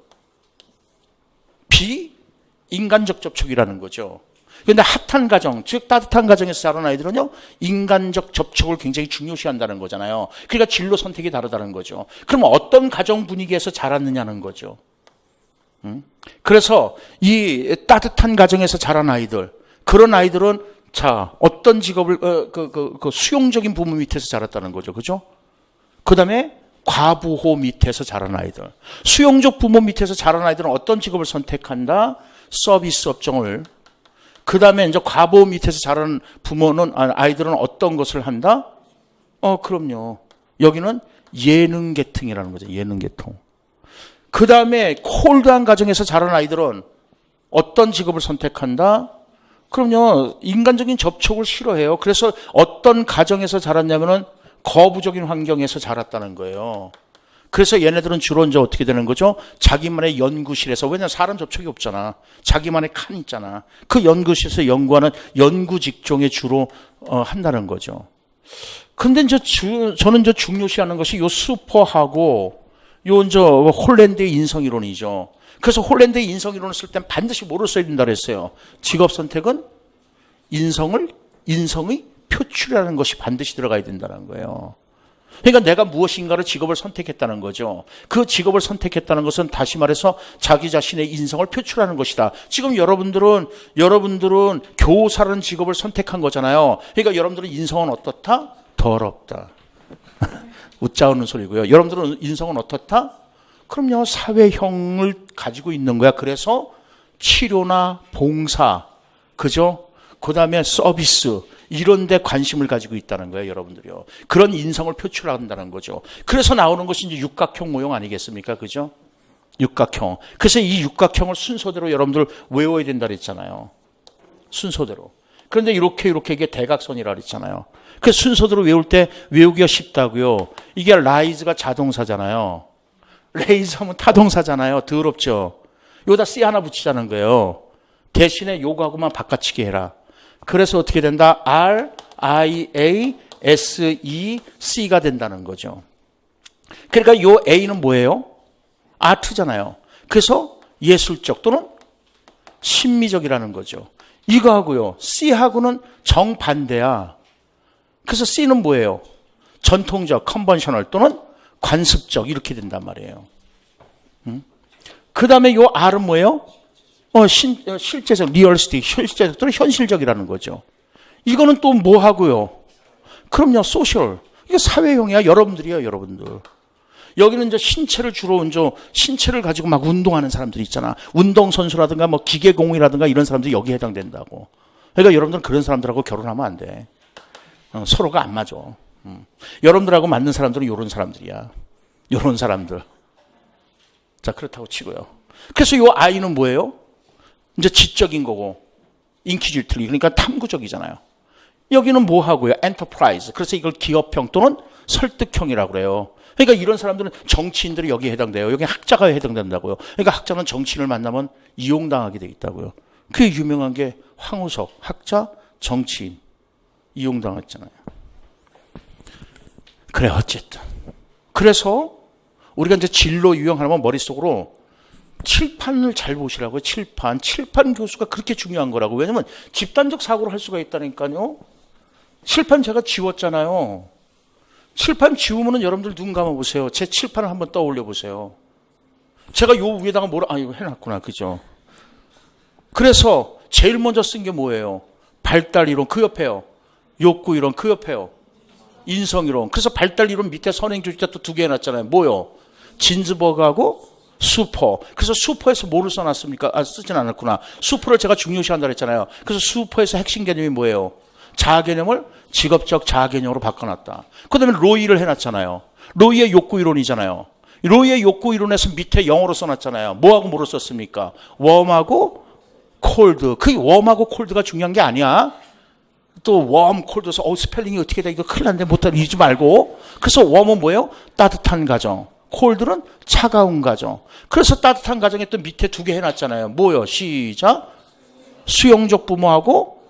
비인간적 접촉이라는 거죠. 그런데 핫한 가정, 즉 따뜻한 가정에서 자란 아이들은요, 인간적 접촉을 굉장히 중요시한다는 거잖아요. 그러니까 진로 선택이 다르다는 거죠. 그럼 어떤 가정 분위기에서 자랐느냐는 거죠. 그래서 이 따뜻한 가정에서 자란 아이들, 그런 아이들은 자 어떤 직업을 수용적인 부모 밑에서 자랐다는 거죠, 그죠? 그 다음에 과부호 밑에서 자란 아이들, 수용적 부모 밑에서 자란 아이들은 어떤 직업을 선택한다? 서비스 업종을. 그 다음에 이제 과부호 밑에서 자란 아이들은 어떤 것을 한다? 그럼요. 여기는 예능 계통이라는 거죠. 예능 계통. 그 다음에 콜드한 가정에서 자란 아이들은 어떤 직업을 선택한다? 그럼요. 인간적인 접촉을 싫어해요. 그래서 어떤 가정에서 자랐냐면은 거부적인 환경에서 자랐다는 거예요. 그래서 얘네들은 주로 이제 어떻게 되는 거죠? 자기만의 연구실에서, 왜냐면 사람 접촉이 없잖아. 자기만의 칸 있잖아. 그 연구실에서 연구하는 연구 직종에 주로 한다는 거죠. 근데 이제 저는 이제 중요시하는 것이 요 슈퍼하고 요 이제 홀랜드의 인성 이론이죠. 그래서 홀랜드의 인성 이론을 쓸 땐 반드시 뭐를 써야 된다 그랬어요? 직업 선택은 인성의 표출이라는 것이 반드시 들어가야 된다는 거예요. 그러니까 내가 무엇인가를 직업을 선택했다는 거죠. 그 직업을 선택했다는 것은 다시 말해서 자기 자신의 인성을 표출하는 것이다. 지금 여러분들은 교사라는 직업을 선택한 거잖아요. 그러니까 여러분들은 인성은 어떻다? 더럽다. 웃자오는 소리고요. 여러분들은 인성은 어떻다? 그럼요. 사회형을 가지고 있는 거야. 그래서 치료나 봉사, 그죠? 그 다음에 서비스, 이런 데 관심을 가지고 있다는 거예요, 여러분들이요. 그런 인성을 표출한다는 거죠. 그래서 나오는 것이 이제 육각형 모형 아니겠습니까? 그죠? 육각형. 그래서 이 육각형을 순서대로 여러분들 외워야 된다 그랬잖아요. 순서대로. 그런데 이렇게 이게 대각선이라 그랬잖아요. 그래서 순서대로 외울 때 외우기가 쉽다고요. 이게 라이즈가 자동사잖아요. 레이즈 하면 타동사잖아요. 더럽죠? 여기다 C 하나 붙이자는 거예요. 대신에 요거하고만 바꿔치기 해라. 그래서 어떻게 된다? R, I, A, S, E, C가 된다는 거죠. 그러니까 요 A는 뭐예요? 아트잖아요. 그래서 예술적 또는 심미적이라는 거죠. 이거하고요. C하고는 정반대야. 그래서 C는 뭐예요? 전통적, 컨벤셔널 또는 관습적 이렇게 된단 말이에요. 그 다음에 요 R은 뭐예요? 실제적, 리얼리스틱, 실제적 또는 현실적이라는 거죠. 이거는 또 뭐 하고요? 그럼요, 소셜. 이게 사회형이야, 여러분들이에요, 여러분들. 여기는 이제 신체를 가지고 막 운동하는 사람들이 있잖아. 운동선수라든가 뭐 기계공이라든가 이런 사람들이 여기에 해당된다고. 그러니까 여러분들은 그런 사람들하고 결혼하면 안 돼. 서로가 안 맞아. 여러분들하고 맞는 사람들은 이런 사람들이야. 이런 사람들. 자, 그렇다고 치고요. 그래서 이 I는 뭐예요? 이제 지적인 거고, 인퀴지트리, 그러니까 탐구적이잖아요. 여기는 뭐 하고요? 엔터프라이즈. 그래서 이걸 기업형 또는 설득형이라고 그래요. 그러니까 이런 사람들은 정치인들이 여기에 해당돼요. 여기 학자가 해당된다고요. 그러니까 학자는 정치인을 만나면 이용당하게 돼 있다고요. 그게 유명한 게 황우석, 학자, 정치인, 이용당했잖아요. 그래, 어쨌든. 그래서 우리가 이제 진로 유형하면 머릿속으로 칠판을 잘 보시라고요. 칠판 교수가 그렇게 중요한 거라고. 왜냐면 집단적 사고를 할 수가 있다니까요. 칠판 제가 지웠잖아요. 칠판 지우면은 여러분들 눈 감아보세요. 제 칠판을 한번 떠올려 보세요. 제가 요 위에다가 이거 해놨구나. 그죠? 그래서 제일 먼저 쓴 게 뭐예요? 발달 이론 그 옆에요. 욕구 이론 그 옆에요. 인성 이론. 그래서 발달 이론 밑에 선행조직자 또 두 개 해놨잖아요. 뭐요? 진즈버그하고 수퍼. 그래서 수퍼에서 뭐를 써놨습니까? 쓰진 않았구나. 수퍼를 제가 중요시한다 그랬잖아요. 그래서 수퍼에서 핵심 개념이 뭐예요? 자아 개념을 직업적 자아 개념으로 바꿔놨다. 그 다음에 로이를 해놨잖아요. 로이의 욕구 이론이잖아요. 로이의 욕구 이론에서 밑에 영어로 써놨잖아요. 뭐하고 뭐로 썼습니까? 웜하고 콜드. 그 웜하고 콜드가 중요한 게 아니야. 또 웜, 콜드서 스펠링이 어떻게 돼? 이거 큰일 났는데 못하면 잊지 말고. 그래서 웜은 뭐예요? 따뜻한 가정. 콜드는 차가운 가정. 그래서 따뜻한 가정에 또 밑에 두 개 해놨잖아요. 뭐요? 시작. 수용적 부모하고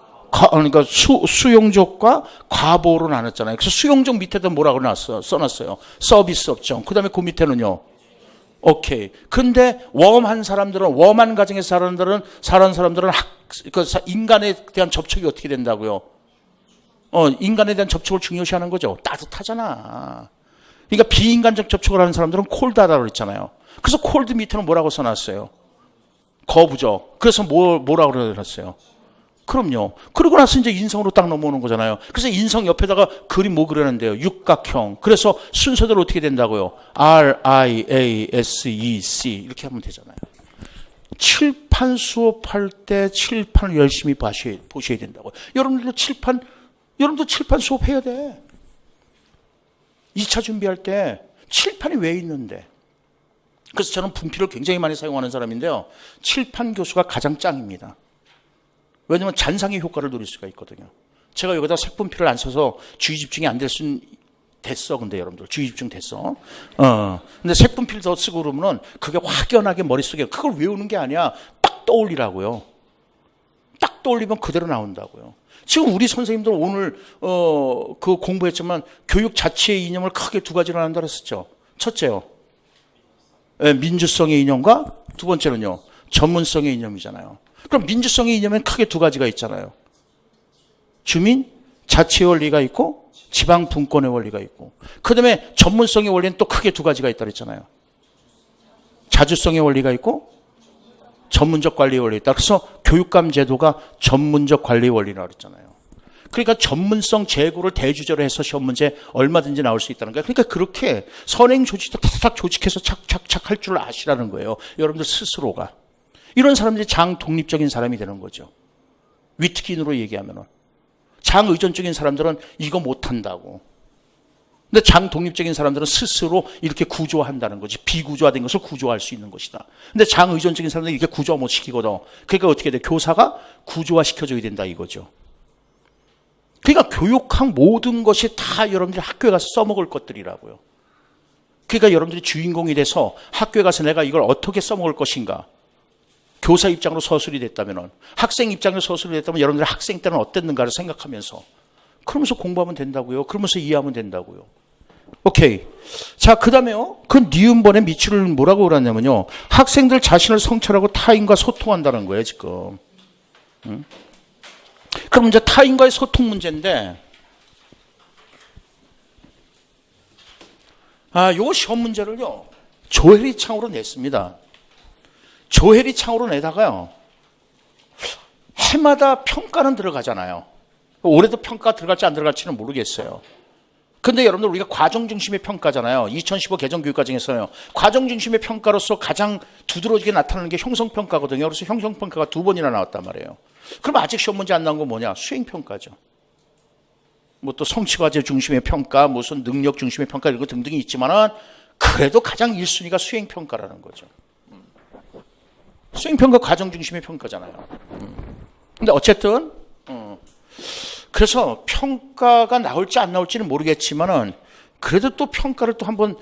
그러니까 수용적과 과보로 나눴잖아요. 그래서 수용적 밑에도 뭐라고 써놨어요? 서비스 업종. 그 다음에 그 밑에는요. 오케이. 근데 웜한 사람들은, 웜한 가정에서 사는 사람들은 인간에 대한 접촉이 어떻게 된다고요? 인간에 대한 접촉을 중요시하는 거죠. 따뜻하잖아. 그러니까 비인간적 접촉을 하는 사람들은 콜드하다고 그랬잖아요. 그래서 콜드 밑에는 뭐라고 써놨어요? 거부적. 그래서 뭐라고 그랬어요? 그럼요. 그러고 나서 이제 인성으로 딱 넘어오는 거잖아요. 그래서 인성 옆에다가 그림 뭐 그러는데요? 육각형. 그래서 순서대로 어떻게 된다고요? R, I, A, S, E, C 이렇게 하면 되잖아요. 칠판 수업할 때 칠판을 열심히 보셔야 된다고요. 여러분도 칠판 수업해야 돼. 2차 준비할 때 칠판이 왜 있는데? 그래서 저는 분필을 굉장히 많이 사용하는 사람인데요. 칠판 교수가 가장 짱입니다. 왜냐하면 잔상의 효과를 누릴 수가 있거든요. 제가 여기다 색분필을 안 써서 주의 집중이 안 될 수는 됐어. 근데 여러분들 주의 집중 됐어. 근데 색분필 더 쓰고 그러면은 그게 확연하게 머릿속에 그걸 외우는 게 아니야. 딱 떠올리라고요. 딱 떠올리면 그대로 나온다고요. 지금 우리 선생님들 오늘 그 공부했지만 교육 자체의 이념을 크게 두 가지로 나눈다 그랬었죠. 첫째요. 민주성의 이념과 두 번째는요. 전문성의 이념이잖아요. 그럼 민주성의 이념엔 크게 두 가지가 있잖아요. 주민 자치의 원리가 있고 지방 분권의 원리가 있고 그 다음에 전문성의 원리는 또 크게 두 가지가 있다 그랬잖아요. 자주성의 원리가 있고 전문적 관리의 원리가 있다. 그래서 교육감 제도가 전문적 관리의 원리라고 그랬잖아요. 그러니까 전문성 제고를 대주제로 해서 시험 문제 얼마든지 나올 수 있다는 거예요. 그러니까 그렇게 선행 조직도 탁탁 조직해서 착착착 할 줄 아시라는 거예요. 여러분들 스스로가. 이런 사람들이 장독립적인 사람이 되는 거죠. 위트킨으로 얘기하면은. 장의존적인 사람들은 이거 못한다고. 근데 장독립적인 사람들은 스스로 이렇게 구조한다는 거지. 비구조화된 것을 구조할 수 있는 것이다. 근데 장의존적인 사람들은 이렇게 구조화 못 시키거든. 그러니까 어떻게 돼? 교사가 구조화 시켜줘야 된다 이거죠. 그러니까 교육학 모든 것이 다 여러분들이 학교에 가서 써먹을 것들이라고요. 그러니까 여러분들이 주인공이 돼서 학교에 가서 내가 이걸 어떻게 써먹을 것인가. 교사 입장으로 서술이 됐다면, 학생 입장으로 서술이 됐다면 여러분들이 학생 때는 어땠는가를 생각하면서 그러면서 공부하면 된다고요. 그러면서 이해하면 된다고요. 오케이. 자, 그 다음에요. 그 니은번의 미치를 뭐라고 그러냐면요. 학생들 자신을 성찰하고 타인과 소통한다는 거예요, 지금. 그럼 이제 타인과의 소통 문제인데, 요 시험 문제를요, 조혜리 창으로 냈습니다. 조혜리 창으로 내다가요, 해마다 평가는 들어가잖아요. 올해도 평가 들어갈지 안 들어갈지는 모르겠어요. 근데 여러분들 우리가 과정 중심의 평가잖아요. 2015 개정교육과정에서요. 과정 중심의 평가로서 가장 두드러지게 나타나는 게 형성평가거든요. 그래서 형성평가가 2번이나 나왔단 말이에요. 그럼 아직 시험 문제 안 나온 건 뭐냐? 수행평가죠. 뭐 또 성취과제 중심의 평가, 무슨 능력 중심의 평가 이런 거 등등이 있지만은 그래도 가장 1순위가 수행평가라는 거죠. 수행평가 과정 중심의 평가잖아요. 근데 어쨌든 그래서 평가가 나올지 안 나올지는 모르겠지만은 그래도 또 평가를 또 한번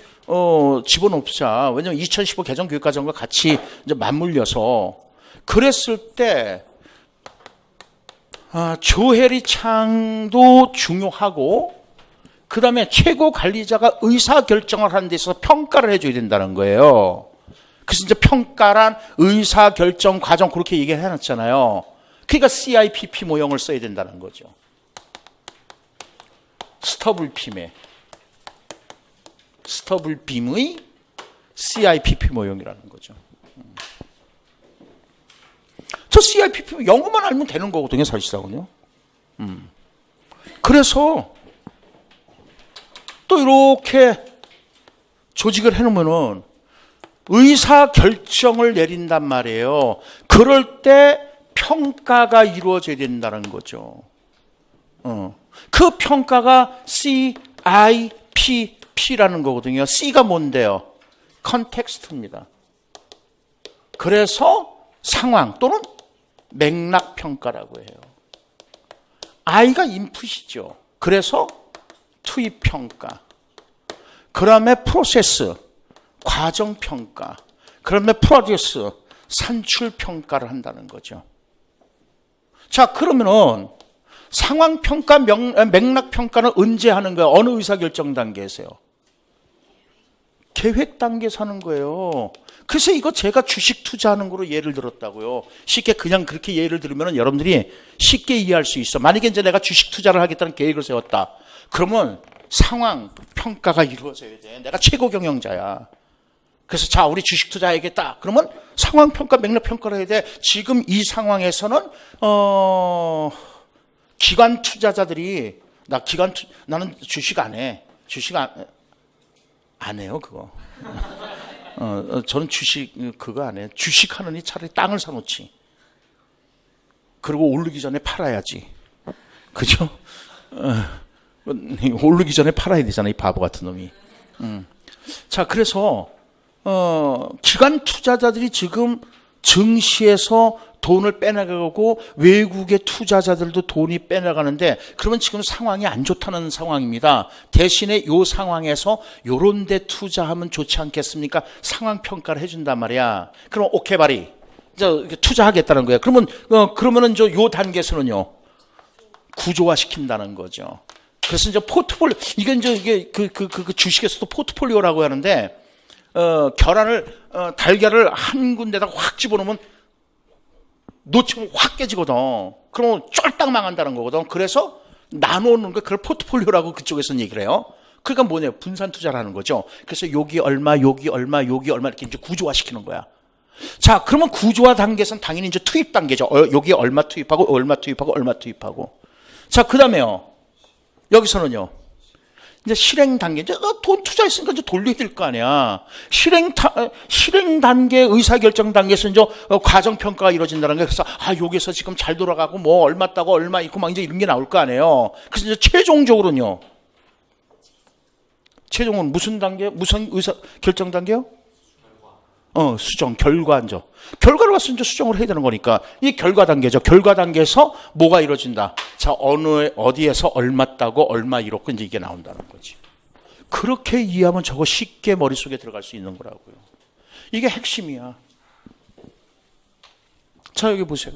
집어넣자. 왜냐면 2015 개정교육과정과 같이 이제 맞물려서 그랬을 때 조혜리 창도 중요하고 그 다음에 최고 관리자가 의사결정을 하는 데 있어서 평가를 해줘야 된다는 거예요. 그래서 이제 평가란 의사결정 과정 그렇게 얘기를 해놨잖아요. 그러니까 CIPP 모형을 써야 된다는 거죠. 스터블빔의 CIPP 모형이라는 거죠. 저 CIPP 영어만 알면 되는 거거든요, 사실상은요. 그래서 또 이렇게 조직을 해놓으면은 의사 결정을 내린단 말이에요. 그럴 때 평가가 이루어져야 된다는 거죠. 그 평가가 CIPP라는 거거든요. C가 뭔데요? 컨텍스트입니다. 그래서 상황 또는 맥락 평가라고 해요. I가 인풋이죠. 그래서 투입 평가. 그다음에 프로세스, 과정 평가. 그다음에 프로듀스, 산출 평가를 한다는 거죠. 자, 그러면은 상황 평가, 맥락 평가는 언제 하는 거예요? 어느 의사결정 단계에서요? 계획 단계에서 하는 거예요. 그래서 이거 제가 주식 투자하는 거로 예를 들었다고요. 쉽게 그냥 그렇게 예를 들으면 여러분들이 쉽게 이해할 수 있어. 만약에 이제 내가 주식 투자를 하겠다는 계획을 세웠다. 그러면 상황 평가가 이루어져야 돼. 내가 최고 경영자야. 그래서 자, 우리 주식 투자해야겠다. 그러면 상황 평가, 맥락 평가를 해야 돼. 지금 이 상황에서는 기관 투자자들이 나는 주식 안 해. 주식 안 해요, 그거. 저는 주식 그거 안 해. 주식 하느니 차라리 땅을 사놓지. 그리고 오르기 전에 팔아야지. 그죠? 오르기 전에 팔아야 되잖아, 이 바보 같은 놈이. 자, 그래서 기관 투자자들이 지금 증시에서 돈을 빼나가고 외국의 투자자들도 돈이 빼나가는데 그러면 지금 상황이 안 좋다는 상황입니다. 대신에 이 상황에서 요런 데 투자하면 좋지 않겠습니까? 상황 평가를 해준단 말이야. 그럼 오케이 바리 투자하겠다는 거예요. 그러면은 요 단계에서는요 구조화 시킨다는 거죠. 그래서 이제 포트폴리오 이게 그 주식에서도 포트폴리오라고 하는데 달걀을 한 군데다 확 집어넣으면 놓치면 확 깨지거든. 그러면 쫄딱 망한다는 거거든. 그래서 나누는 거 그걸 포트폴리오라고 그쪽에서는 얘기를 해요. 그러니까 뭐냐면 분산 투자를 하는 거죠. 그래서 여기 얼마, 여기 얼마, 여기 얼마 이렇게 이제 구조화 시키는 거야. 자, 그러면 구조화 단계에서는 당연히 이제 투입 단계죠. 여기 얼마 투입하고, 얼마 투입하고, 얼마 투입하고. 자, 그 다음에요. 여기서는요. 이제 실행 단계, 이제 돈 투자했으니까 이제 돌려야 될 거 아니야. 실행 단계, 의사결정 단계에서 이제 과정평가가 이루어진다는 거예요. 그래서, 여기서 지금 잘 돌아가고, 뭐, 얼마 따고, 얼마 있고, 막 이제 이런 게 나올 거 아니에요. 그래서 이제 최종적으로는 무슨 단계? 무슨 의사결정 단계요? 수정, 결과죠. 결과를 가서 이제 수정을 해야 되는 거니까 이 결과 단계죠. 결과 단계에서 뭐가 이루어진다. 자, 어디에서 얼마 따고 얼마 이렇고 이제 이게 나온다는 거지. 그렇게 이해하면 저거 쉽게 머릿속에 들어갈 수 있는 거라고요. 이게 핵심이야. 자, 여기 보세요.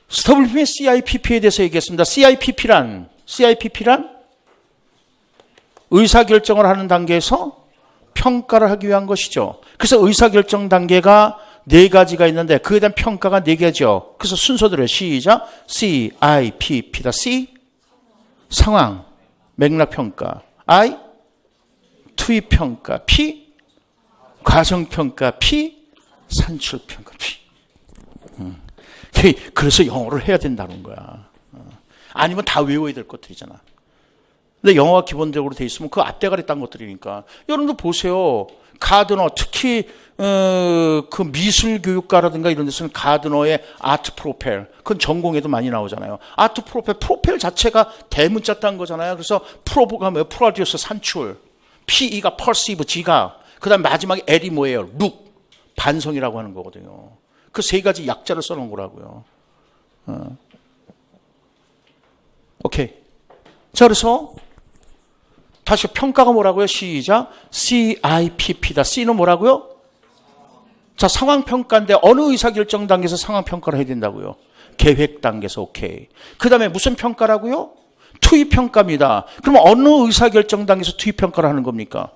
스터블빔의 CIPP에 대해서 얘기했습니다. CIPP란 의사결정을 하는 단계에서 평가를 하기 위한 것이죠. 그래서 의사결정 단계가 4가지가 있는데 그에 대한 평가가 4개죠. 그래서 순서대로 시작. CIPP다. C 상황, 맥락 평가. I 투입 평가. P 과정 평가. P 산출 평가. P. 그래서 영어를 해야 된다는 거야. 아니면 다 외워야 될 것들이잖아. 근데 영어가 기본적으로 돼 있으면 그 앞대가리 딴 것들이니까. 여러분들 보세요. 가드너, 특히 그 미술 교육과라든가 이런 데서는 가드너의 아트 프로펠, 그건 전공에도 많이 나오잖아요. 아트 프로펠 자체가 대문자 딴 거잖아요. 그래서 프로보가 뭐예요? 프로듀스, 산출. PE가 퍼시브, 지각. 그 다음 마지막에 L이 뭐예요? 룩, 반성이라고 하는 거거든요. 그 3가지 약자를 써놓은 거라고요. 오케이. 자, 그래서 다시 평가가 뭐라고요? 시작. CIPP다. C는 뭐라고요? 자, 상황평가인데 어느 의사결정 단계에서 상황평가를 해야 된다고요? 계획 단계에서. 오케이. 그 다음에 무슨 평가라고요? 투입평가입니다. 그러면 어느 의사결정 단계에서 투입평가를 하는 겁니까?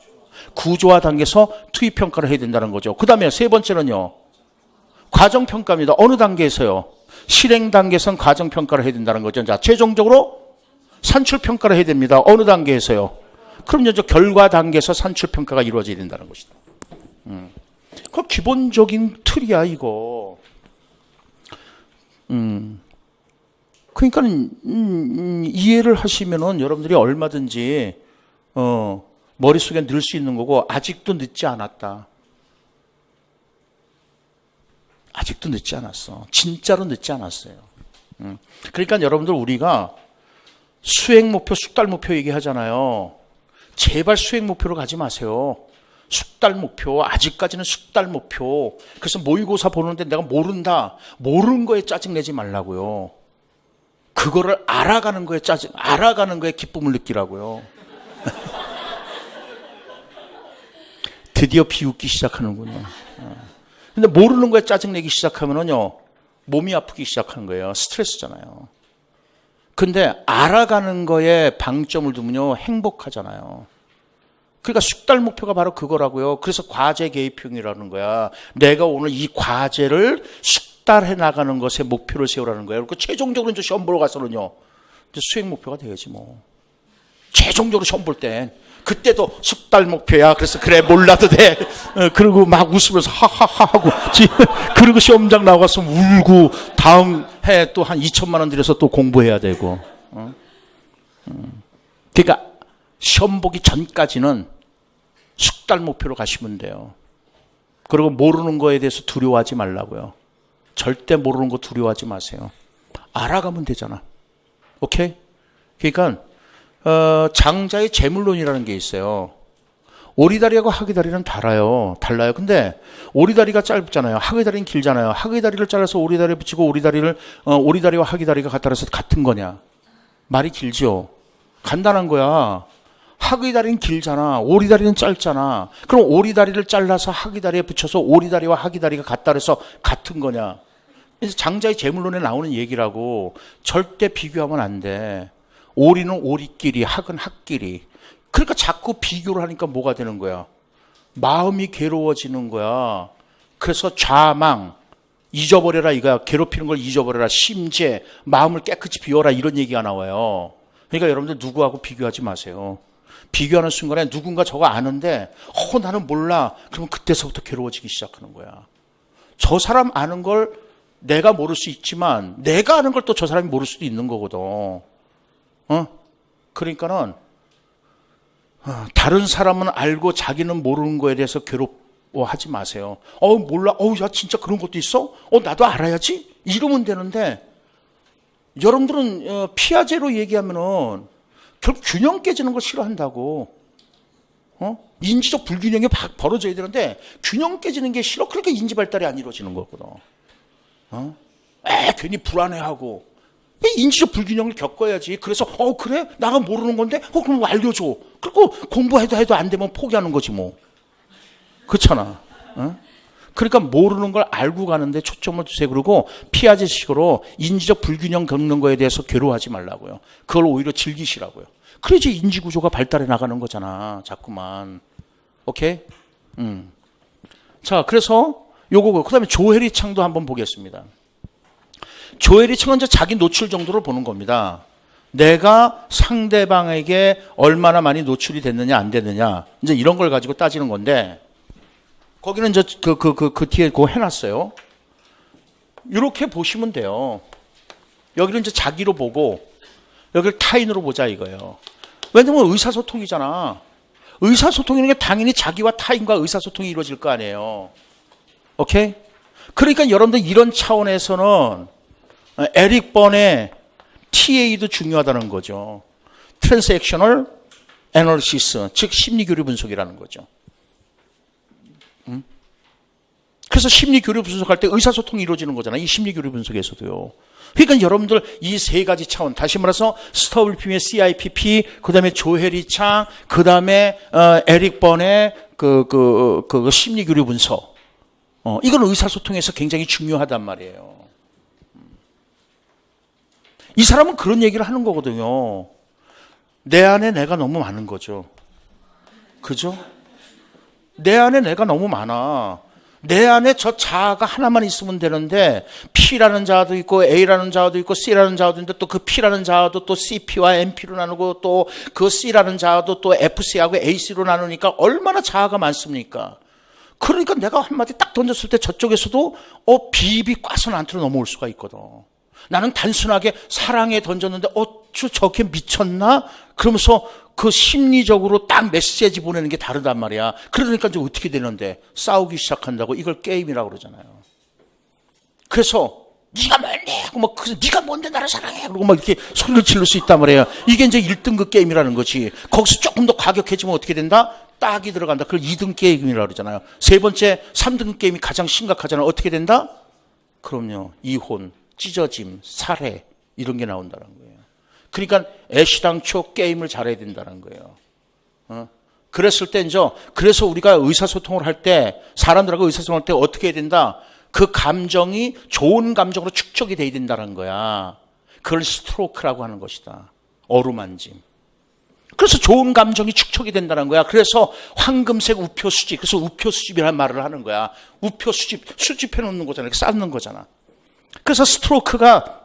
구조화 단계에서 투입 평가를 해야 된다는 거죠. 그 다음에 세 번째는요. 과정 평가입니다. 어느 단계에서요? 실행 단계에서는 과정 평가를 해야 된다는 거죠. 자, 최종적으로 산출 평가를 해야 됩니다. 어느 단계에서요? 그럼 이제 결과 단계에서 산출 평가가 이루어져야 된다는 것이다. 그 기본적인 틀이야, 이거. 그러니까 이해를 하시면은 여러분들이 얼마든지 머릿속에 넣을 수 있는 거고, 아직도 늦지 않았다. 아직도 늦지 않았어. 진짜로 늦지 않았어요. 그러니까 여러분들 우리가 수행 목표, 숙달 목표 얘기하잖아요. 제발 수행 목표로 가지 마세요. 숙달 목표, 아직까지는 숙달 목표. 그래서 모의고사 보는데 내가 모른다. 모르는 거에 짜증내지 말라고요. 그거를 알아가는 거에 알아가는 거에 기쁨을 느끼라고요. 드디어 비웃기 시작하는군요. 근데 모르는 거에 짜증내기 시작하면은요, 몸이 아프기 시작하는 거예요. 스트레스잖아요. 근데 알아가는 거에 방점을 두면요, 행복하잖아요. 그러니까 숙달 목표가 바로 그거라고요. 그래서 과제 개입형이라는 거야. 내가 오늘 이 과제를 숙달해 나가는 것에 목표를 세우라는 거예요. 그리고 최종적으로 이제 시험 보러 가서는요, 이제 수행 목표가 되야지 뭐. 최종적으로 시험 볼 땐 그때도 숙달 목표야. 그래서 그래 몰라도 돼. 그리고 막 웃으면서 하하하 하고 그리고 시험장 나가서 울고 다음 해 또 한 2천만 원 들여서 또 공부해야 되고. 그러니까 시험 보기 전까지는 숙달 목표로 가시면 돼요. 그리고 모르는 거에 대해서 두려워하지 말라고요. 절대 모르는 거 두려워하지 마세요. 알아가면 되잖아. 오케이? 그러니까 장자의 재물론이라는 게 있어요. 오리다리하고 하기다리는 달라요. 근데 오리다리가 짧잖아요. 하기다리는 길잖아요. 하기다리를 잘라서 오리다리에 붙이고 오리다리와 하기다리가 같다라서 같은 거냐? 말이 길죠. 간단한 거야. 하기다리는 길잖아. 오리다리는 짧잖아. 그럼 오리다리를 잘라서 하기다리에 붙여서 오리다리와 하기다리가 같다 그래서 같은 거냐? 그래서 장자의 재물론에 나오는 얘기라고. 절대 비교하면 안 돼. 오리는 오리끼리, 학은 학끼리. 그러니까 자꾸 비교를 하니까 뭐가 되는 거야? 마음이 괴로워지는 거야. 그래서 좌망, 잊어버려라 이거야. 괴롭히는 걸 잊어버려라. 심재, 마음을 깨끗이 비워라 이런 얘기가 나와요. 그러니까 여러분들 누구하고 비교하지 마세요. 비교하는 순간에 누군가 저거 아는데 나는 몰라. 그러면 그때서부터 괴로워지기 시작하는 거야. 저 사람 아는 걸 내가 모를 수 있지만 내가 아는 걸 또 저 사람이 모를 수도 있는 거거든. 그러니까는 다른 사람은 알고 자기는 모르는 거에 대해서 괴로워하지 마세요. 몰라. 야 진짜 그런 것도 있어? 나도 알아야지. 이러면 되는데 여러분들은 피아제로 얘기하면은 결국 균형 깨지는 걸 싫어한다고. 인지적 불균형이 벌어져야 되는데 균형 깨지는 게 싫어. 그러니까 인지 발달이 안 이루어지는 거거든. 괜히 불안해하고. 인지적 불균형을 겪어야지. 그래서 그래? 나가 모르는 건데 그럼 알려줘. 그리고 공부해도 안 되면 포기하는 거지 뭐. 그렇잖아. 그러니까 모르는 걸 알고 가는데 초점을 두세요. 그리고 피아제식으로 인지적 불균형 겪는 거에 대해서 괴로워하지 말라고요. 그걸 오히려 즐기시라고요. 그래야지 인지구조가 발달해 나가는 거잖아. 자꾸만. 오케이? 자, 그래서 요거고. 그 다음에 조혜리 창도 한번 보겠습니다. 조혜리 창은 이제 자기 노출 정도를 보는 겁니다. 내가 상대방에게 얼마나 많이 노출이 됐느냐, 안 됐느냐. 이제 이런 걸 가지고 따지는 건데, 거기는 이제 그 뒤에 그거 해놨어요. 이렇게 보시면 돼요. 여기를 이제 자기로 보고, 여기를 타인으로 보자 이거예요. 왜냐면 의사소통이잖아. 의사소통이라는 게 당연히 자기와 타인과 의사소통이 이루어질 거 아니에요. 오케이? 그러니까 여러분들 이런 차원에서는 에릭 번의 TA도 중요하다는 거죠. Transactional Analysis, 즉 심리교류 분석이라는 거죠. 그래서 심리교류 분석할 때 의사소통이 이루어지는 거잖아요. 이 심리교류 분석에서도요. 그러니까 여러분들 이 세 가지 차원, 다시 말해서 스터블핌의 CIPP, 그 다음에 조혜리 창, 그 다음에 에릭 번의 그 심리교류 분석. 이건 의사소통에서 굉장히 중요하단 말이에요. 이 사람은 그런 얘기를 하는 거거든요. 내 안에 내가 너무 많은 거죠. 그죠? 내 안에 내가 너무 많아. 내 안에 저 자아가 하나만 있으면 되는데 P라는 자아도 있고 A라는 자아도 있고 C라는 자아도 있는데 또 그 P라는 자아도 또 CP와 MP로 나누고 또 그 C라는 자아도 또 FC하고 AC로 나누니까 얼마나 자아가 많습니까? 그러니까 내가 한마디 딱 던졌을 때 저쪽에서도 비입이 꽈서 나한테로 넘어올 수가 있거든. 나는 단순하게 사랑에 던졌는데 저게 미쳤나? 그러면서 그 심리적으로 딱 메시지 보내는 게 다르단 말이야. 그러니까 이제 어떻게 되는데 싸우기 시작한다고. 이걸 게임이라고 그러잖아요. 그래서 네가 뭔데? 하고 막 그래서 네가 뭔데 나를 사랑해? 그러고 막 이렇게 소리를 지를 수 있단 말이에요. 이게 이제 1등급 게임이라는 거지. 거기서 조금 더 과격해지면 어떻게 된다? 딱이 들어간다. 그걸 2등 게임이라고 그러잖아요. 세 번째 3등급 게임이 가장 심각하잖아요. 어떻게 된다? 그럼요. 이혼, 찢어짐, 살해 이런 게 나온다는 거예요. 그러니까 애시당초 게임을 잘해야 된다는 거예요. 그랬을 때 이제 그래서 우리가 의사소통을 할 때 사람들하고 의사소통할 때 어떻게 해야 된다? 그 감정이 좋은 감정으로 축적이 돼야 된다는 거야. 그걸 스트로크라고 하는 것이다. 어루만짐. 그래서 좋은 감정이 축적이 된다는 거야. 그래서 황금색 우표 수집. 그래서 우표 수집이라는 말을 하는 거야. 우표 수집, 수집해 놓는 거잖아. 이렇게 쌓는 거잖아. 그래서 스트로크가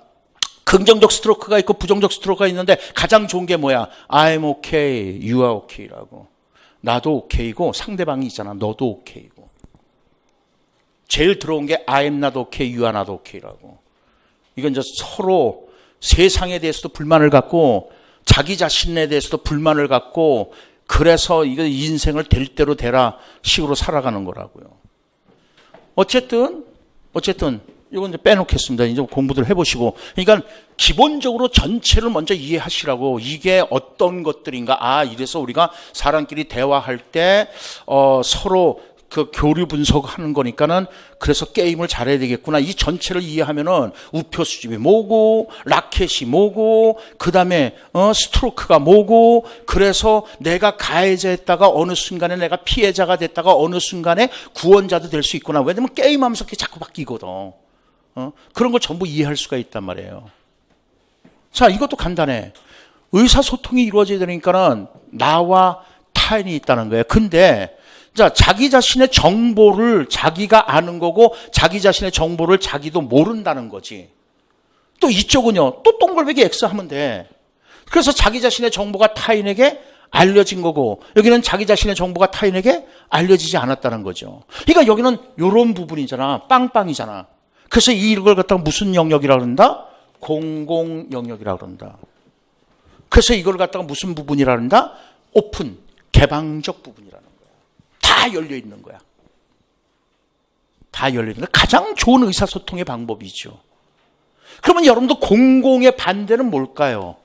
긍정적 스트로크가 있고 부정적 스트로크가 있는데 가장 좋은 게 뭐야? I'm okay, you are okay라고. 나도 오케이고 상대방이 있잖아. 너도 오케이고. 제일 들어온 게 I'm not okay, you are not okay라고. 이건 이제 서로 세상에 대해서도 불만을 갖고 자기 자신에 대해서도 불만을 갖고 그래서 이거 인생을 될 대로 되라 식으로 살아가는 거라고요. 어쨌든 이건 이제 빼놓겠습니다. 이제 공부들 해보시고. 그러니까 기본적으로 전체를 먼저 이해하시라고. 이게 어떤 것들인가. 이래서 우리가 사람끼리 대화할 때 서로 그 교류 분석하는 거니까는 그래서 게임을 잘해야 되겠구나. 이 전체를 이해하면은 우표 수집이 뭐고 라켓이 뭐고 그다음에 스트로크가 뭐고 그래서 내가 가해자였다가 어느 순간에 내가 피해자가 됐다가 어느 순간에 구원자도 될 수 있구나. 왜냐면 게임하면서 그게 자꾸 바뀌거든. 그런 걸 전부 이해할 수가 있단 말이에요. 자, 이것도 간단해. 의사소통이 이루어져야 되니까는 나와 타인이 있다는 거예요. 근데 자, 자기 자신의 정보를 자기가 아는 거고 자기 자신의 정보를 자기도 모른다는 거지. 또 이쪽은요. 또 동글배기 X 하면 돼. 그래서 자기 자신의 정보가 타인에게 알려진 거고 여기는 자기 자신의 정보가 타인에게 알려지지 않았다는 거죠. 그러니까 여기는 이런 부분이잖아. 빵빵이잖아. 그래서 이걸 갖다가 무슨 영역이라고 그런다? 공공 영역이라고 그런다. 그래서 이걸 갖다가 무슨 부분이라고 그런다? 오픈, 개방적 부분이라는 거야. 다 열려 있는 거야. 다 열려 있는 거야. 가장 좋은 의사소통의 방법이죠. 그러면 여러분도 공공의 반대는 뭘까요?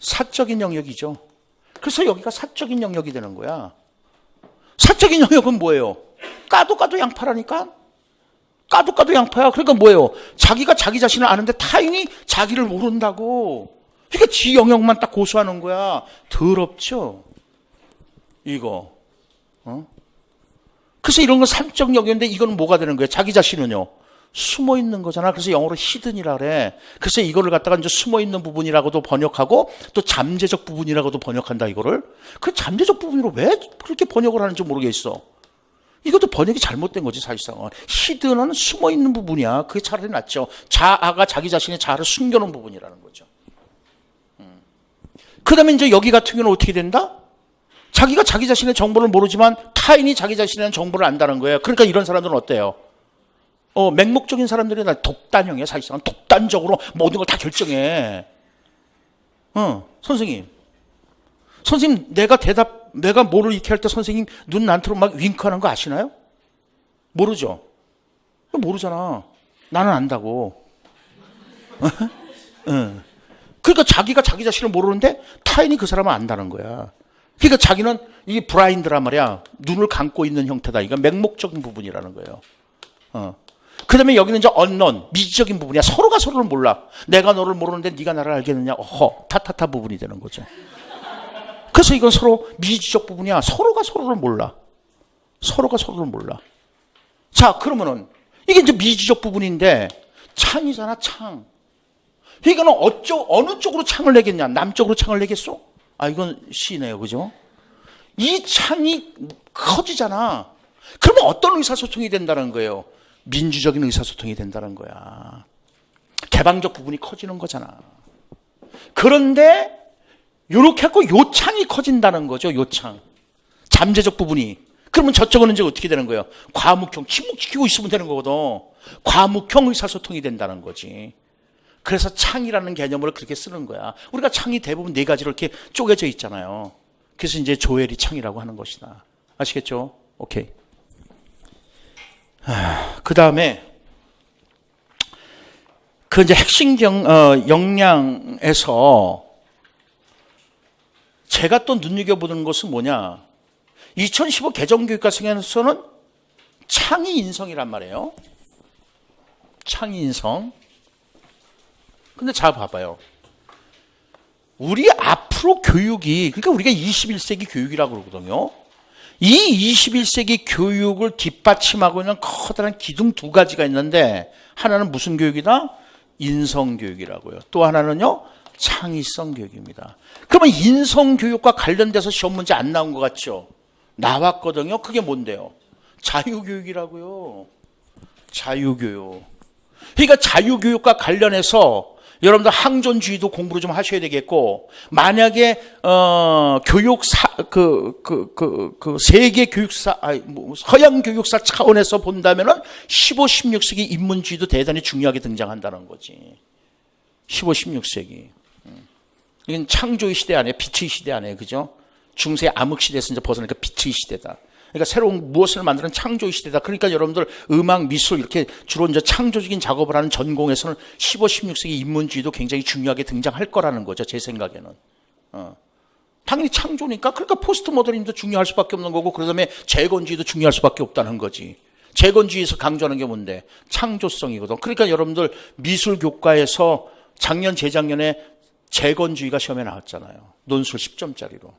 사적인 영역이죠. 그래서 여기가 사적인 영역이 되는 거야. 사적인 영역은 뭐예요? 까도 양파라니까? 까도 양파야. 그러니까 뭐예요? 자기가 자기 자신을 아는데 타인이 자기를 모른다고. 그러니까 지 영역만 딱 고수하는 거야. 더럽죠? 이거. 그래서 이런 건 사적 영역인데 이거는 뭐가 되는 거예요? 자기 자신은요. 숨어 있는 거잖아. 그래서 영어로 히든이라 그래. 그래서 이거를 갖다가 이제 숨어 있는 부분이라고도 번역하고 또 잠재적 부분이라고도 번역한다 이거를. 그 잠재적 부분으로 왜 그렇게 번역을 하는지 모르겠어. 이것도 번역이 잘못된 거지 사실상은. 히든은 숨어 있는 부분이야. 그게 차라리 낫죠. 자아가 자기 자신의 자아를 숨겨놓은 부분이라는 거죠. 그 다음에 이제 여기 같은 경우는 어떻게 된다? 자기가 자기 자신의 정보를 모르지만 타인이 자기 자신의 정보를 안다는 거예요. 그러니까 이런 사람들은 어때요? 맹목적인 사람들이 독단형이야. 사실상은 독단적으로 모든 걸 다 결정해. 선생님 내가 뭐를 이렇게 할 때 선생님 눈 난토록 막 윙크하는 거 아시나요? 모르죠? 모르잖아. 나는 안다고. 그러니까 자기가 자기 자신을 모르는데 타인이 그 사람을 안다는 거야. 그러니까 자기는 이게 브라인드란 말이야. 눈을 감고 있는 형태다. 이건 맹목적인 부분이라는 거예요. 그 다음에 여기는 이제 언론, 미지적인 부분이야. 서로가 서로를 몰라. 내가 너를 모르는데 네가 나를 알겠느냐. 타타타 부분이 되는 거죠. 그래서 이건 서로 미지적 부분이야. 서로가 서로를 몰라. 자, 그러면은 이게 이제 미지적 부분인데 창이잖아, 창. 그러니까 어느 쪽으로 창을 내겠냐? 남쪽으로 창을 내겠어? 이건 C네요. 그죠? 이 창이 커지잖아. 그러면 어떤 의사소통이 된다는 거예요? 민주적인 의사소통이 된다는 거야. 개방적 부분이 커지는 거잖아. 그런데 이렇게 하고 요창이 커진다는 거죠. 요창. 잠재적 부분이. 그러면 저쪽은 이제 어떻게 되는 거예요? 과묵형, 침묵시키고 있으면 되는 거거든. 과묵형 의사소통이 된다는 거지. 그래서 창이라는 개념을 그렇게 쓰는 거야. 우리가 창이 대부분 네 가지로 이렇게 쪼개져 있잖아요. 그래서 이제 조엘이 창이라고 하는 것이다. 아시겠죠? 오케이. 그 다음에 그 이제 핵심 역량에서 제가 또 눈여겨보는 것은 뭐냐? 2015 개정교육과정에서는 창의 인성이란 말이에요. 창의 인성. 근데 잘 봐봐요. 우리 앞으로 교육이, 그러니까 우리가 21세기 교육이라고 그러거든요. 이 21세기 교육을 뒷받침하고 있는 커다란 기둥 두 가지가 있는데, 하나는 무슨 교육이다? 인성교육이라고요. 또 하나는요, 창의성 교육입니다. 그러면 인성교육과 관련돼서 시험 문제 안 나온 것 같죠? 나왔거든요. 그게 뭔데요? 자유교육이라고요. 자유교육. 그러니까 자유교육과 관련해서 여러분들 항존주의도 공부를 좀 하셔야 되겠고, 만약에 교육사 세계 교육사 서양 교육사 차원에서 본다면은 15, 16세기 인문주의도 대단히 중요하게 등장한다는 거지. 15, 16세기. 이건 창조의 시대 아니에요. 빛의 시대 아니에요. 그죠? 중세 암흑 시대에서 이제 벗어나니까 빛의 시대다. 그러니까 새로운 무엇을 만드는 창조의 시대다. 그러니까 여러분들 음악, 미술 이렇게 주로 이제 창조적인 작업을 하는 전공에서는 15, 16세기 인문주의도 굉장히 중요하게 등장할 거라는 거죠. 제 생각에는. 당연히 창조니까 그러니까 포스트 모더니즘도 중요할 수밖에 없는 거고 그다음에 재건주의도 중요할 수밖에 없다는 거지. 재건주의에서 강조하는 게 뭔데? 창조성이거든. 그러니까 여러분들 미술 교과에서 작년, 재작년에 재건주의가 시험에 나왔잖아요. 논술 10점짜리로.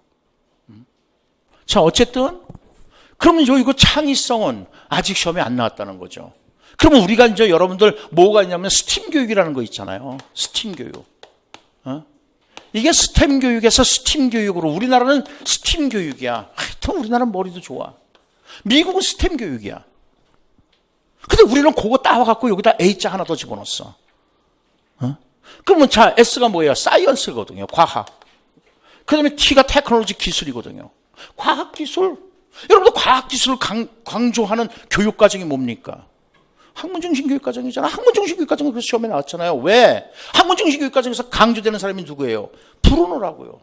자, 어쨌든 그러면 이거 창의성은 아직 시험에 안 나왔다는 거죠. 그러면 우리가 이제 여러분들 뭐가 있냐면 스팀 교육이라는 거 있잖아요. 스팀 교육. 이게 스템 교육에서 스팀 교육으로 우리나라는 스팀 교육이야. 하여튼 우리나라는 머리도 좋아. 미국은 스템 교육이야. 근데 우리는 그거 따와갖고 여기다 A자 하나 더 집어넣었어. 그러면 자, S가 뭐예요? 사이언스거든요. 과학. 그 다음에 T가 테크놀로지 기술이거든요. 과학기술. 여러분들 과학기술을 강조하는 교육과정이 뭡니까? 학문중심 교육과정이잖아. 학문중심 교육과정은 그래서 시험에 나왔잖아요. 왜? 학문중심 교육과정에서 강조되는 사람이 누구예요? 브루노라고요.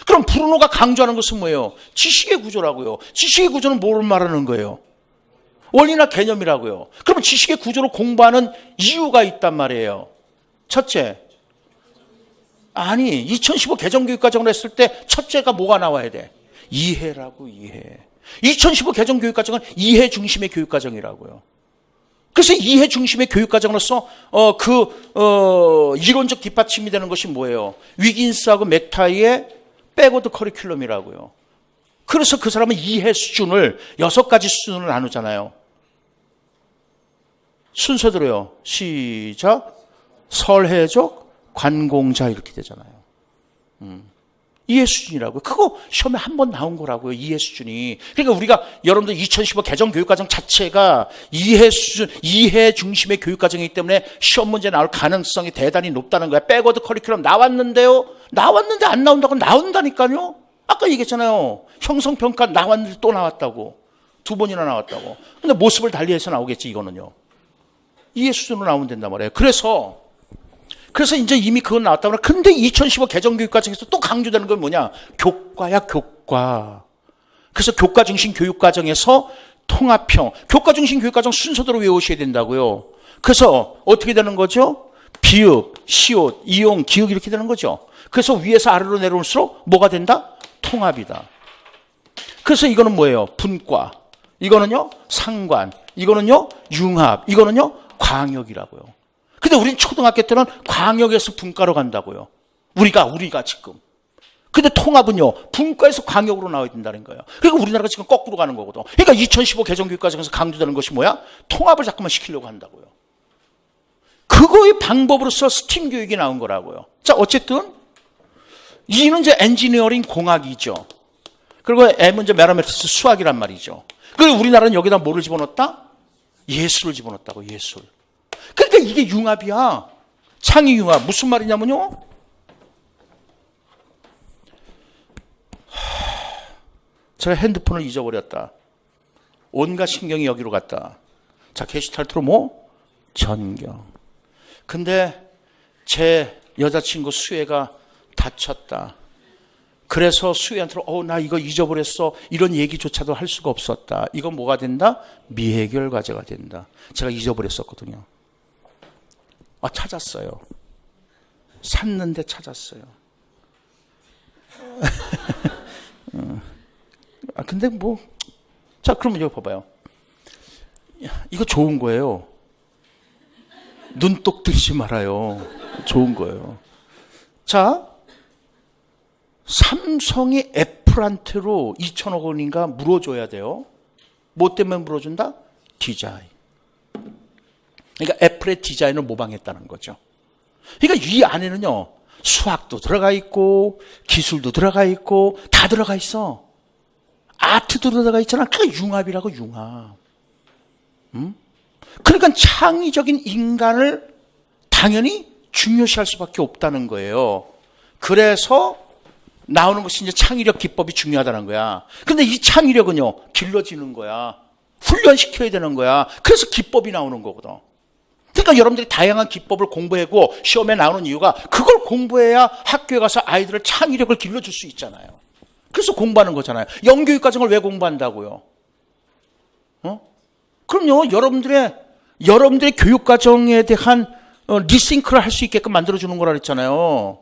그럼 브루노가 강조하는 것은 뭐예요? 지식의 구조라고요. 지식의 구조는 뭘 말하는 거예요? 원리나 개념이라고요. 그러면 지식의 구조를 공부하는 이유가 있단 말이에요. 첫째, 아니 2015 개정교육과정을 했을 때 첫째가 뭐가 나와야 돼? 이해라고. 이해. 2015 개정교육과정은 이해 중심의 교육과정이라고요. 그래서 이해 중심의 교육과정으로서 이론적 뒷받침이 되는 것이 뭐예요? 위긴스하고 맥타이의 백워드 커리큘럼이라고요. 그래서 그 사람은 이해 수준을 6가지 수준을 나누잖아요. 순서대로요. 시작. 설해적, 관공자 이렇게 되잖아요. 이해 수준이라고요. 그거 시험에 한 번 나온 거라고요. 이해 수준이. 그러니까 우리가 여러분들 2015 개정 교육과정 자체가 이해 수준, 이해 중심의 교육과정이기 때문에 시험 문제 나올 가능성이 대단히 높다는 거야. 백워드 커리큘럼 나왔는데요. 나왔는데 안 나온다고 나온다니까요. 아까 얘기했잖아요. 형성평가 나왔는데 또 나왔다고. 2번이나 나왔다고. 근데 모습을 달리해서 나오겠지 이거는요. 이해 수준으로 나오면 된단 말이에요. 그래서 이제 이미 그건 나왔다고 그래. 근데 2015 개정교육과정에서 또 강조되는 건 뭐냐? 교과야, 교과. 그래서 교과 중심 교육과정에서 통합형, 교과 중심 교육과정 순서대로 외우셔야 된다고요. 그래서 어떻게 되는 거죠? 비읍, 시옷, 이용, 기역 이렇게 되는 거죠. 그래서 위에서 아래로 내려올수록 뭐가 된다? 통합이다. 그래서 이거는 뭐예요? 분과. 이거는요? 상관. 이거는요? 융합. 이거는요? 광역이라고요. 근데 우린 초등학교 때는 광역에서 분과로 간다고요. 우리가 지금. 근데 통합은요, 분과에서 광역으로 나와야 된다는 거예요. 그러니까 우리나라가 지금 거꾸로 가는 거거든. 그러니까 2015 개정교육과정에서 강조되는 것이 뭐야? 통합을 자꾸만 시키려고 한다고요. 그거의 방법으로서 스팀 교육이 나온 거라고요. 자, 어쨌든 이는 이제 엔지니어링 공학이죠. 그리고 M은 이제 매너매티스 수학이란 말이죠. 그리고 우리나라는 여기다 뭐를 집어넣었다? 예술을 집어넣었다고, 예술. 그러니까 이게 융합이야. 창의 융합. 무슨 말이냐면요. 제가 핸드폰을 잊어버렸다. 온갖 신경이 여기로 갔다. 자, 게시탈트로 뭐? 전경. 근데 제 여자친구 수혜가 다쳤다. 그래서 수혜한테 나 이거 잊어버렸어. 이런 얘기조차도 할 수가 없었다. 이건 뭐가 된다? 미해결 과제가 된다. 제가 잊어버렸었거든요. 찾았어요. 샀는데 찾았어요. 근데 뭐, 자, 그러면 이거 봐봐요. 이거 좋은 거예요. 눈독 들지 말아요. 좋은 거예요. 자, 삼성이 애플한테로 2천억 원인가 물어줘야 돼요. 뭐 때문에 물어준다? 디자인. 그러니까 애플의 디자인을 모방했다는 거죠. 그러니까 이 안에는요, 수학도 들어가 있고, 기술도 들어가 있고, 다 들어가 있어. 아트도 들어가 있잖아. 그게 융합이라고, 융합. 그러니까 창의적인 인간을 당연히 중요시할 수밖에 없다는 거예요. 그래서 나오는 것이 이제 창의력 기법이 중요하다는 거야. 근데 이 창의력은요, 길러지는 거야. 훈련시켜야 되는 거야. 그래서 기법이 나오는 거거든. 그러니까 여러분들이 다양한 기법을 공부하고 시험에 나오는 이유가 그걸 공부해야 학교에 가서 아이들을 창의력을 길러줄 수 있잖아요. 그래서 공부하는 거잖아요. 영교육 과정을 왜 공부한다고요? 그럼요, 여러분들의 교육 과정에 대한 리싱크를 할 수 있게끔 만들어주는 거라 그랬잖아요.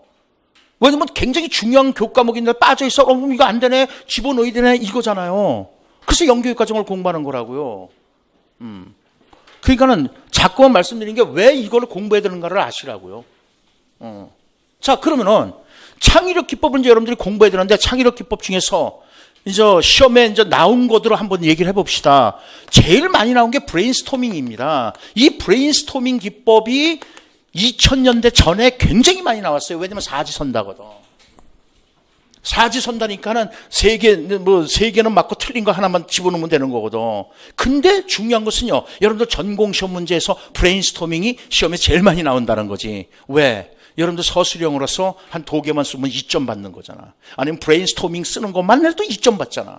왜냐면 굉장히 중요한 교육 과목인데 빠져있어. 이거 안 되네. 집어넣어야 되네. 이거잖아요. 그래서 영교육 과정을 공부하는 거라고요. 그러니까는 자꾸만 말씀드린 게 왜 이걸 공부해야 되는가를 아시라고요. 자, 그러면은 창의력 기법을 이제 여러분들이 공부해야 되는데 창의력 기법 중에서 이제 시험에 이제 나온 것으로 한번 얘기를 해봅시다. 제일 많이 나온 게 브레인스토밍입니다. 이 브레인스토밍 기법이 2000년대 전에 굉장히 많이 나왔어요. 왜냐면 사지선다거든. 사지선다니까는 세 개는 맞고 틀린 거 하나만 집어넣으면 되는 거거든. 근데 중요한 것은요, 여러분들 전공 시험 문제에서 브레인스토밍이 시험에 제일 많이 나온다는 거지. 왜? 여러분들 서술형으로서 한 2개만 쓰면 2점 받는 거잖아. 아니면 브레인스토밍 쓰는 것만 해도 2점 받잖아.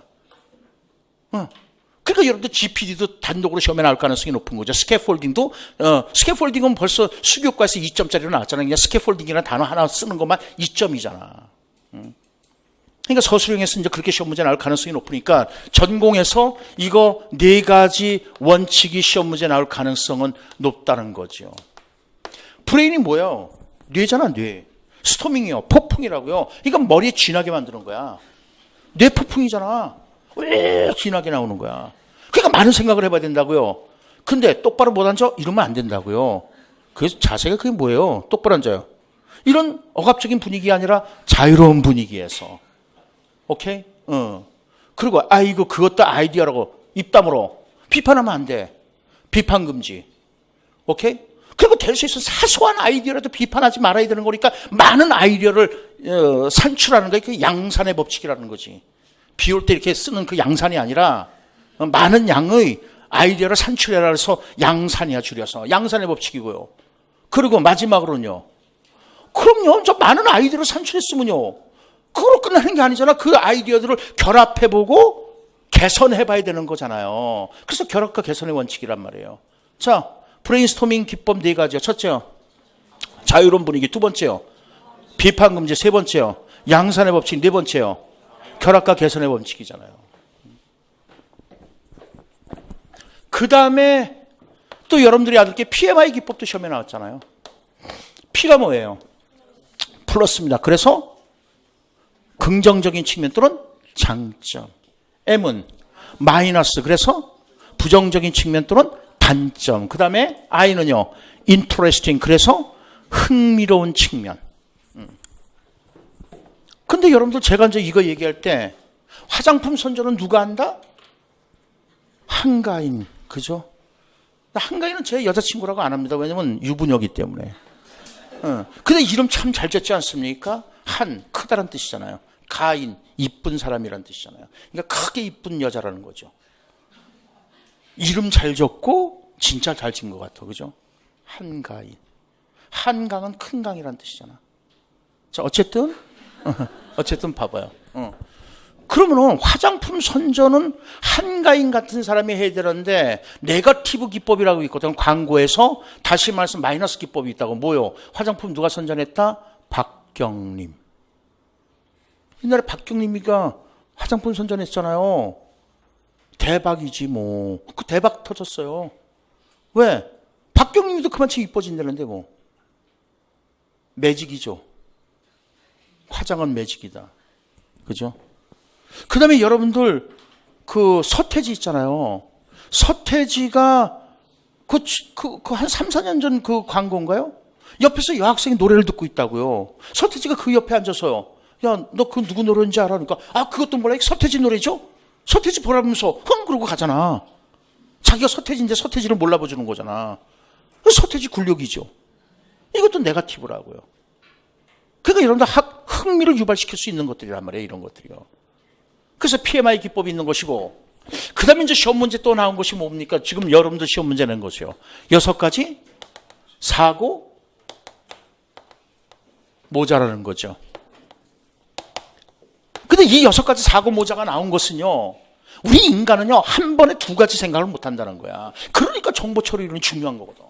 그러니까 여러분들 GPD도 단독으로 시험에 나올 가능성이 높은 거죠. 스캐폴딩도, 스캐폴딩은 벌써 수교과에서 2점짜리로 나왔잖아. 그냥 스캐폴딩이라는 단어 하나 쓰는 것만 2점이잖아. 그러니까 서술형에서 이제 그렇게 시험 문제 나올 가능성이 높으니까 전공에서 이거 4가지 원칙이 시험 문제 나올 가능성은 높다는 거죠. 브레인이 뭐예요? 뇌잖아, 뇌. 스토밍이요. 폭풍이라고요. 이건 머리에 진하게 만드는 거야. 뇌 폭풍이잖아. 왜 진하게 나오는 거야. 그러니까 많은 생각을 해봐야 된다고요. 근데 똑바로 못 앉아? 이러면 안 된다고요. 그래서 자세가 그게 뭐예요? 똑바로 앉아요. 이런 억압적인 분위기 아니라 자유로운 분위기에서. 오케이? 그리고 이거 그것도 아이디어라고 입 다물어. 비판하면 안 돼. 비판 금지. 오케이? 그리고 될 수 있어. 사소한 아이디어라도 비판하지 말아야 되는 거니까 많은 아이디어를 산출하는 게 그 양산의 법칙이라는 거지. 비 올 때 이렇게 쓰는 그 양산이 아니라 많은 양의 아이디어를 산출해라 해서 양산이야, 줄여서. 양산의 법칙이고요. 그리고 마지막으로는요. 그럼요. 저 많은 아이디어를 산출했으면요. 그걸로 끝나는 게 아니잖아. 그 아이디어들을 결합해보고 개선해봐야 되는 거잖아요. 그래서 결합과 개선의 원칙이란 말이에요. 자, 브레인스토밍 기법 4가지요. 첫째요, 자유로운 분위기. 2번째요, 비판 금지. 3번째요, 양산의 법칙. 4번째요, 결합과 개선의 원칙이잖아요. 그 다음에 또 여러분들이 알게 PMI 기법도 시험에 나왔잖아요. P가 뭐예요? 플러스입니다. 그래서 긍정적인 측면 또는 장점. M은 마이너스. 그래서 부정적인 측면 또는 단점. 그 다음에 I는요, interesting. 그래서 흥미로운 측면. 근데 여러분들 제가 이제 이거 얘기할 때 화장품 선전은 누가 한다? 한가인. 그죠? 한가인은 제 여자친구라고 안 합니다. 왜냐면 유부녀이기 때문에. 근데 이름 참 잘 졌지 않습니까? 크다란 뜻이잖아요. 가인, 이쁜 사람이란 뜻이잖아요. 그러니까 크게 이쁜 여자라는 거죠. 이름 잘 적고 진짜 잘 진 것 같아. 그죠? 한가인. 한강은 큰 강이란 뜻이잖아. 자, 어쨌든 봐봐요. 그러면은 화장품 선전은 한가인 같은 사람이 해야 되는데 네거티브 기법이라고 있거든. 광고에서 다시 말해서 마이너스 기법이 있다고. 뭐요? 화장품 누가 선전했다? 박경림. 옛날에 박경림이가 화장품 선전했잖아요. 대박이지 뭐. 그 대박 터졌어요. 왜? 박경림도 그만치 이뻐진다는데 뭐. 매직이죠. 화장은 매직이다. 그죠? 그 다음에 여러분들, 그 서태지 있잖아요. 서태지가 한 3, 4년 전 그 광고인가요? 옆에서 여학생이 노래를 듣고 있다고요. 서태지가 그 옆에 앉아서요. 야, 너 그 누구 노래인지 알아? 그러니까, 아, 그것도 몰라. 서태지 노래죠? 서태지 보라면서, 그러고 가잖아. 자기가 서태지인데 서태지를 몰라보주는 거잖아. 서태지 굴욕이죠. 이것도 네거티브라고요. 그러니까 여러분들 흥미를 유발시킬 수 있는 것들이란 말이에요. 이런 것들이요. 그래서 PMI 기법이 있는 것이고, 그 다음에 이제 시험 문제 또 나온 것이 뭡니까? 지금 여러분들 시험 문제 낸 것이요. 6가지 사고 모자라는 거죠. 근데 이 6가지 사고 모자가 나온 것은요, 우리 인간은요, 한 번에 2가지 생각을 못 한다는 거야. 그러니까 정보 처리는 중요한 거거든.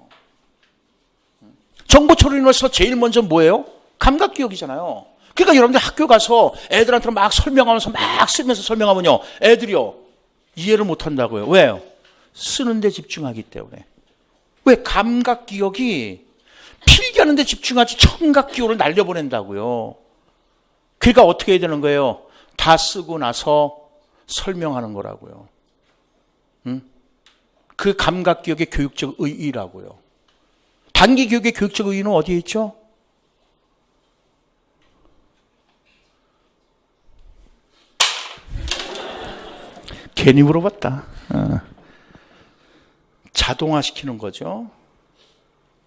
정보 처리로서 제일 먼저 뭐예요? 감각 기억이잖아요. 그러니까 여러분들 학교 가서 애들한테 막 설명하면서 막 쓰면서 설명하면요, 애들이요, 이해를 못 한다고요. 왜요? 쓰는 데 집중하기 때문에. 왜? 감각 기억이 필기하는 데 집중하지 청각 기억을 날려보낸다고요. 그러니까 어떻게 해야 되는 거예요? 다 쓰고 나서 설명하는 거라고요. 그 감각 기억의 교육적 의의라고요. 단기 교육의 교육적 의의는 어디에 있죠? 괜히 물어봤다. 자동화시키는 거죠.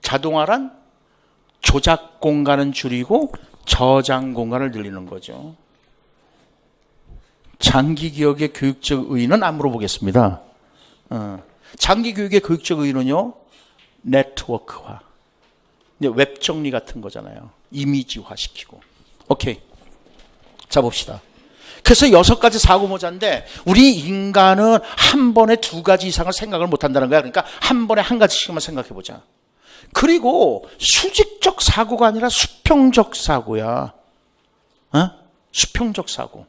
자동화란 조작 공간은 줄이고 저장 공간을 늘리는 거죠. 장기 기억의 교육적 의의는 안 물어보겠습니다. 장기 교육의 교육적 의의는요, 네트워크화, 웹 정리 같은 거잖아요. 이미지화 시키고. 오케이. 자, 봅시다. 그래서 6가지 사고 모자인데, 우리 인간은 한 번에 2가지 이상을 생각을 못 한다는 거야. 그러니까 한 번에 1가지씩만 생각해 보자. 그리고 수직적 사고가 아니라 수평적 사고야. 수평적 사고.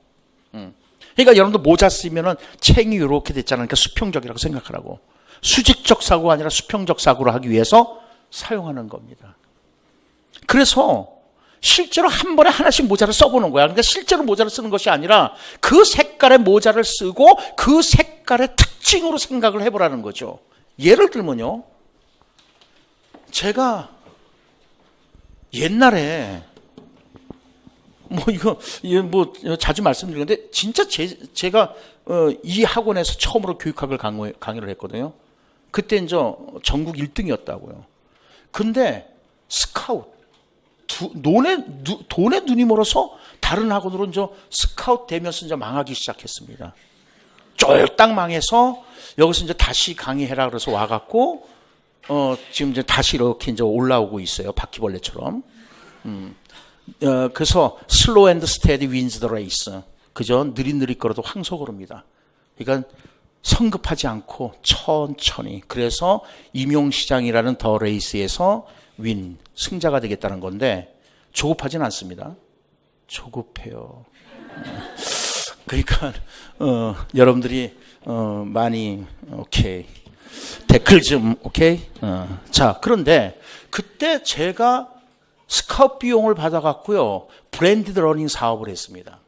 그러니까 여러분들 모자 쓰면은 챙이 이렇게 됐잖아요. 그러니까 수평적이라고 생각하라고. 수직적 사고가 아니라 수평적 사고를 하기 위해서 사용하는 겁니다. 그래서 실제로 한 번에 하나씩 모자를 써보는 거야. 그러니까 실제로 모자를 쓰는 것이 아니라 그 색깔의 모자를 쓰고 그 색깔의 특징으로 생각을 해보라는 거죠. 예를 들면요, 제가 옛날에 자주 말씀드리는데, 진짜 제가 이 학원에서 처음으로 교육학을 강의를 했거든요. 그때 이제 전국 1등이었다고요. 근데 스카웃, 돈에 눈이 멀어서 다른 학원으로 이제 스카웃 되면서 이제 망하기 시작했습니다. 쫄딱 망해서 여기서 이제 다시 강의해라 그래서 와갖고, 지금 이제 다시 이렇게 이제 올라오고 있어요. 바퀴벌레처럼. 그래서 slow and steady wins the race. 그죠? 느릿느릿 걸어도 황소걸음이다. 그러니까 성급하지 않고 천천히. 그래서 임용시장이라는 더 레이스에서 승자가 되겠다는 건데, 조급하진 않습니다. 조급해요. 그러니까 여러분들이 많이 오케이. 댓글 좀 오케이. 자, 그런데 그때 제가 스카웃 비용을 받아갖고요, 브랜디드 러닝 사업을 했습니다.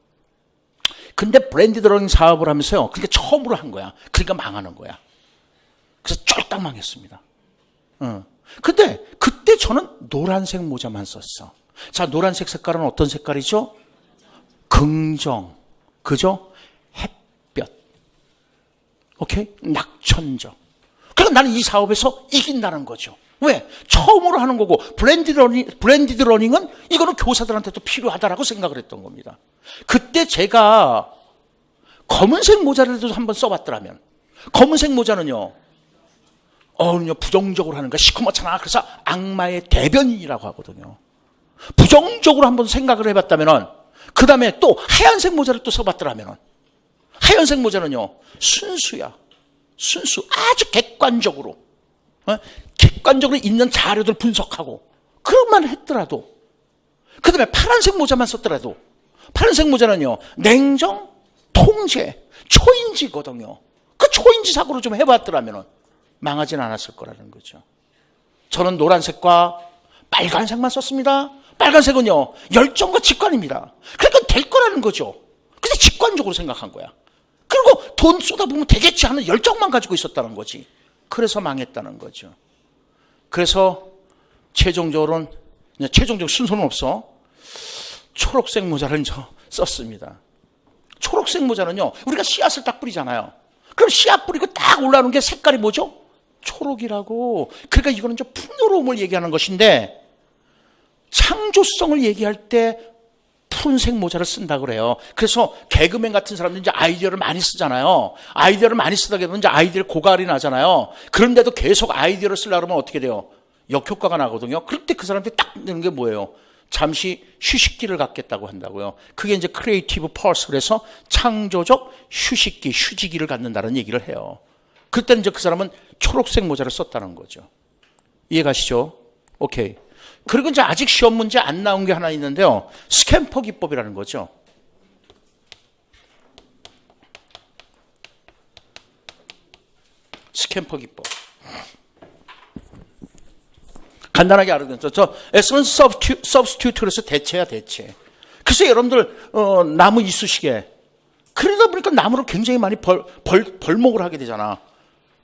근데 브랜디드 러닝 사업을 하면서요, 그게 처음으로 한 거야. 그러니까 망하는 거야. 그래서 쫄딱 망했습니다. 근데 그때 저는 노란색 모자만 썼어. 자, 노란색 색깔은 어떤 색깔이죠? 긍정. 그죠? 햇볕. 오케이? 낙천적. 그러니까 나는 이 사업에서 이긴다는 거죠. 왜? 처음으로 하는 거고, 브랜디드 러닝은 이거는 교사들한테도 필요하다라고 생각을 했던 겁니다. 그때 제가 검은색 모자라도 한번 써봤더라면, 검은색 모자는요, 부정적으로 하는 거 시커멓잖아. 그래서 악마의 대변인이라고 하거든요. 부정적으로 한번 생각을 해봤다면은, 그 다음에 또 하얀색 모자를 또 써봤더라면은, 하얀색 모자는요, 순수야. 순수. 아주 객관적으로. 객관적으로 있는 자료들 분석하고, 그것만 했더라도, 그 다음에 파란색 모자만 썼더라도, 파란색 모자는요, 냉정, 통제, 초인지거든요. 그 초인지 사고로 좀 해봤더라면 망하진 않았을 거라는 거죠. 저는 노란색과 빨간색만 썼습니다. 빨간색은요, 열정과 직관입니다. 그러니까 될 거라는 거죠. 그래서 직관적으로 생각한 거야. 그리고 돈 쏟아보면 되겠지 하는 열정만 가지고 있었다는 거지. 그래서 망했다는 거죠. 그래서 최종적으로 순서는 없어. 초록색 모자를 썼습니다. 초록색 모자는요, 우리가 씨앗을 딱 뿌리잖아요. 그럼 씨앗 뿌리고 딱 올라오는 게 색깔이 뭐죠? 초록이라고. 그러니까 이거는 이제 풍요로움을 얘기하는 것인데, 창조성을 얘기할 때 푸른색 모자를 쓴다 그래요. 그래서 개그맨 같은 사람들이 이제 아이디어를 많이 쓰잖아요. 아이디어를 많이 쓰다 보면 이제 아이디어에 고갈이 나잖아요. 그런데도 계속 아이디어를 쓰려고 하면 어떻게 돼요? 역효과가 나거든요. 그럴 때 그 사람들이 딱 되는 게 뭐예요? 잠시 휴식기를 갖겠다고 한다고요. 그게 이제 크리에이티브 퍼스, 그래서 창조적 휴식기, 휴지기를 갖는다는 얘기를 해요. 그때는 이제 그 사람은 초록색 모자를 썼다는 거죠. 이해가시죠? 오케이. 그리고 이제 아직 시험 문제 안 나온 게 하나 있는데요. 스캠퍼 기법이라는 거죠. 스캠퍼 기법. 간단하게 알아듣죠. 저 S는 substitute, 그래서 대체야, 대체. 그래서 여러분들 나무 이쑤시개. 그러다 보니까 나무를 굉장히 많이 벌목을 하게 되잖아.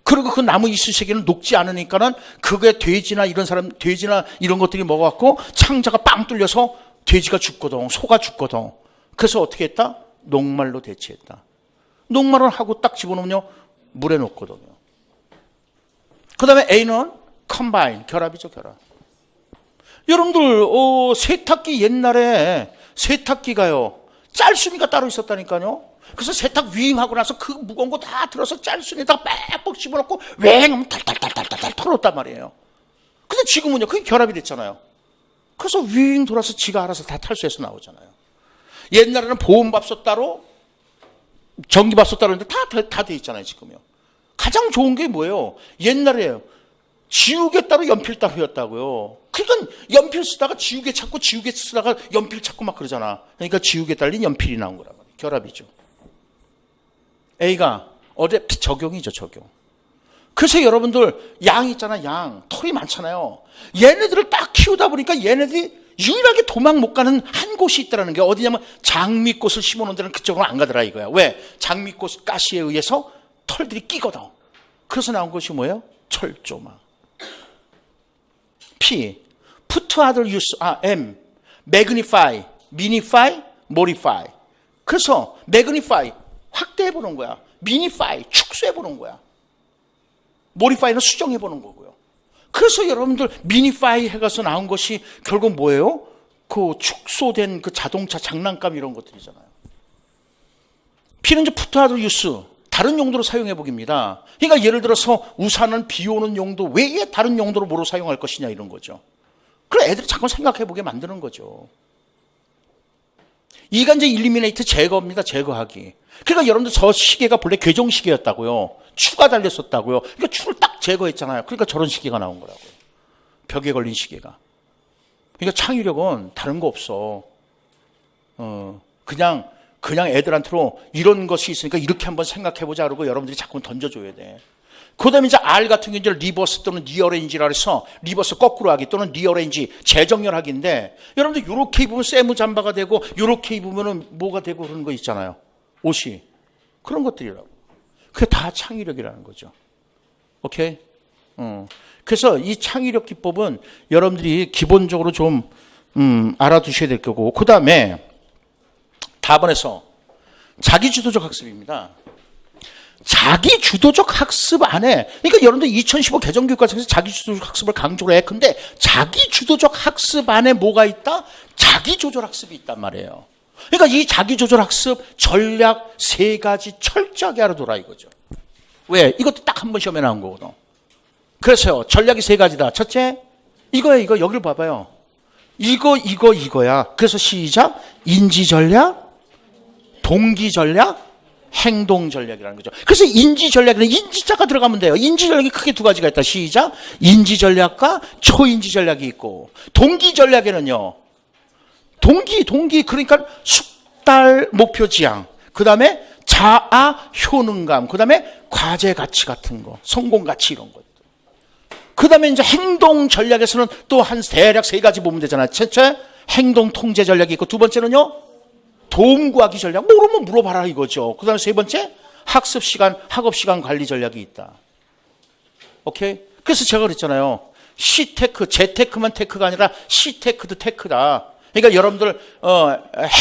그리고 그 나무 이쑤시개는 녹지 않으니까는 그게 돼지나 이런 것들이 먹어갖고 창자가 빵 뚫려서 돼지가 죽거든, 소가 죽거든. 그래서 어떻게 했다? 녹말로 대체했다. 녹말을 하고 딱 집어넣으면 물에 녹거든요. 그 다음에 A는 컴바인, 결합이죠, 결합. 여러분들, 세탁기 옛날에 세탁기가요, 짤순이가 따로 있었다니까요. 그래서 세탁 윙하고 나서 그 무거운 거 다 들어서 짤순에다가 빽빽 집어넣고 웽 하면 탈탈탈탈탈 털었단 말이에요. 근데 지금은요, 그게 결합이 됐잖아요. 그래서 윙 돌아서 지가 알아서 다 탈수해서 나오잖아요. 옛날에는 보온밥솥 따로, 전기밥솥 따로 했는데 다 돼 있잖아요, 지금요. 가장 좋은 게 뭐예요? 옛날에요, 지우개 따로 연필 따로였다고요. 그러니까 연필 쓰다가 지우개 찾고 지우개 쓰다가 연필 찾고 막 그러잖아. 그러니까 지우개 딸린 연필이 나온 거란 말이에요. 결합이죠. A가 어댑트, 적용이죠, 적용. 그래서 여러분들 양 있잖아, 양. 털이 많잖아요. 얘네들을 딱 키우다 보니까 얘네들이 유일하게 도망 못 가는 한 곳이 있다는 게 어디냐면 장미꽃을 심어놓은 데는 그쪽으로 안 가더라 이거야. 왜? 장미꽃 가시에 의해서 털들이 끼거든. 그래서 나온 것이 뭐예요? 철조망. P, put other use, M, magnify, minify, modify. 그래서 magnify, 확대해보는 거야. minify, 축소해보는 거야. modify는 수정해보는 거고요. 그래서 여러분들 minify 해가서 나온 것이 결국 뭐예요? 그 축소된 그 자동차 장난감 이런 것들이잖아요. P는 이제 put other use, 다른 용도로 사용해보기입니다. 그러니까 예를 들어서 우산은 비 오는 용도 외에 다른 용도로 뭐로 사용할 것이냐 이런 거죠. 그래 애들이 잠깐 생각해보게 만드는 거죠. 이가 이제 일리미네이트, 제거입니다. 제거하기. 그러니까 여러분들 저 시계가 본래 괴종시계였다고요. 추가 달렸었다고요. 그러니까 추를 딱 제거했잖아요. 그러니까 저런 시계가 나온 거라고요. 벽에 걸린 시계가. 그러니까 창의력은 다른 거 없어. 그냥 애들한테로 이런 것이 있으니까 이렇게 한번 생각해보자 그러고 여러분들이 자꾸 던져줘야 돼. 그 다음에 이제 R 같은 게 이제 리버스 또는 리어레인지라 해서 리버스 거꾸로 하기 또는 리어레인지 재정렬하기인데 여러분들 요렇게 입으면 세무 잠바가 되고 요렇게 입으면 뭐가 되고 그런 거 있잖아요. 옷이. 그런 것들이라고. 그게 다 창의력이라는 거죠. 오케이? 그래서 이 창의력 기법은 여러분들이 기본적으로 좀 알아두셔야 될 거고 그 다음에 4번에서 자기주도적 학습입니다. 자기 주도적 학습 안에, 그러니까 여러분들 2015 개정교육과정에서 자기 주도적 학습을 강조를 해. 근데 자기 주도적 학습 안에 뭐가 있다? 자기 조절 학습이 있단 말이에요. 그러니까 이 자기 조절 학습 전략 3가지 철저하게 알아둬라 이거죠. 왜? 이것도 딱 한 번 시험에 나온 거거든. 그래서요, 전략이 3가지다. 첫째, 이거야, 이거. 여기를 봐봐요. 이거야. 그래서 시작. 인지 전략, 동기 전략, 행동 전략이라는 거죠. 그래서 인지 전략에는 인지자가 들어가면 돼요. 인지 전략이 크게 2가지가 있다. 시작. 인지 전략과 초인지 전략이 있고, 동기 전략에는요, 동기. 그러니까 숙달 목표 지향. 그 다음에 자아 효능감. 그 다음에 과제 가치 같은 거. 성공 가치 이런 것들. 그 다음에 이제 행동 전략에서는 또 한 대략 3가지 보면 되잖아요. 첫째, 행동 통제 전략이 있고, 2번째는요, 도움 구하기 전략. 모르면 물어봐라 이거죠. 그 다음에 3번째, 학습 시간, 학업 시간 관리 전략이 있다. 오케이? 그래서 제가 그랬잖아요. C테크, Z테크만 테크가 아니라 C테크도 테크다. 그러니까 여러분들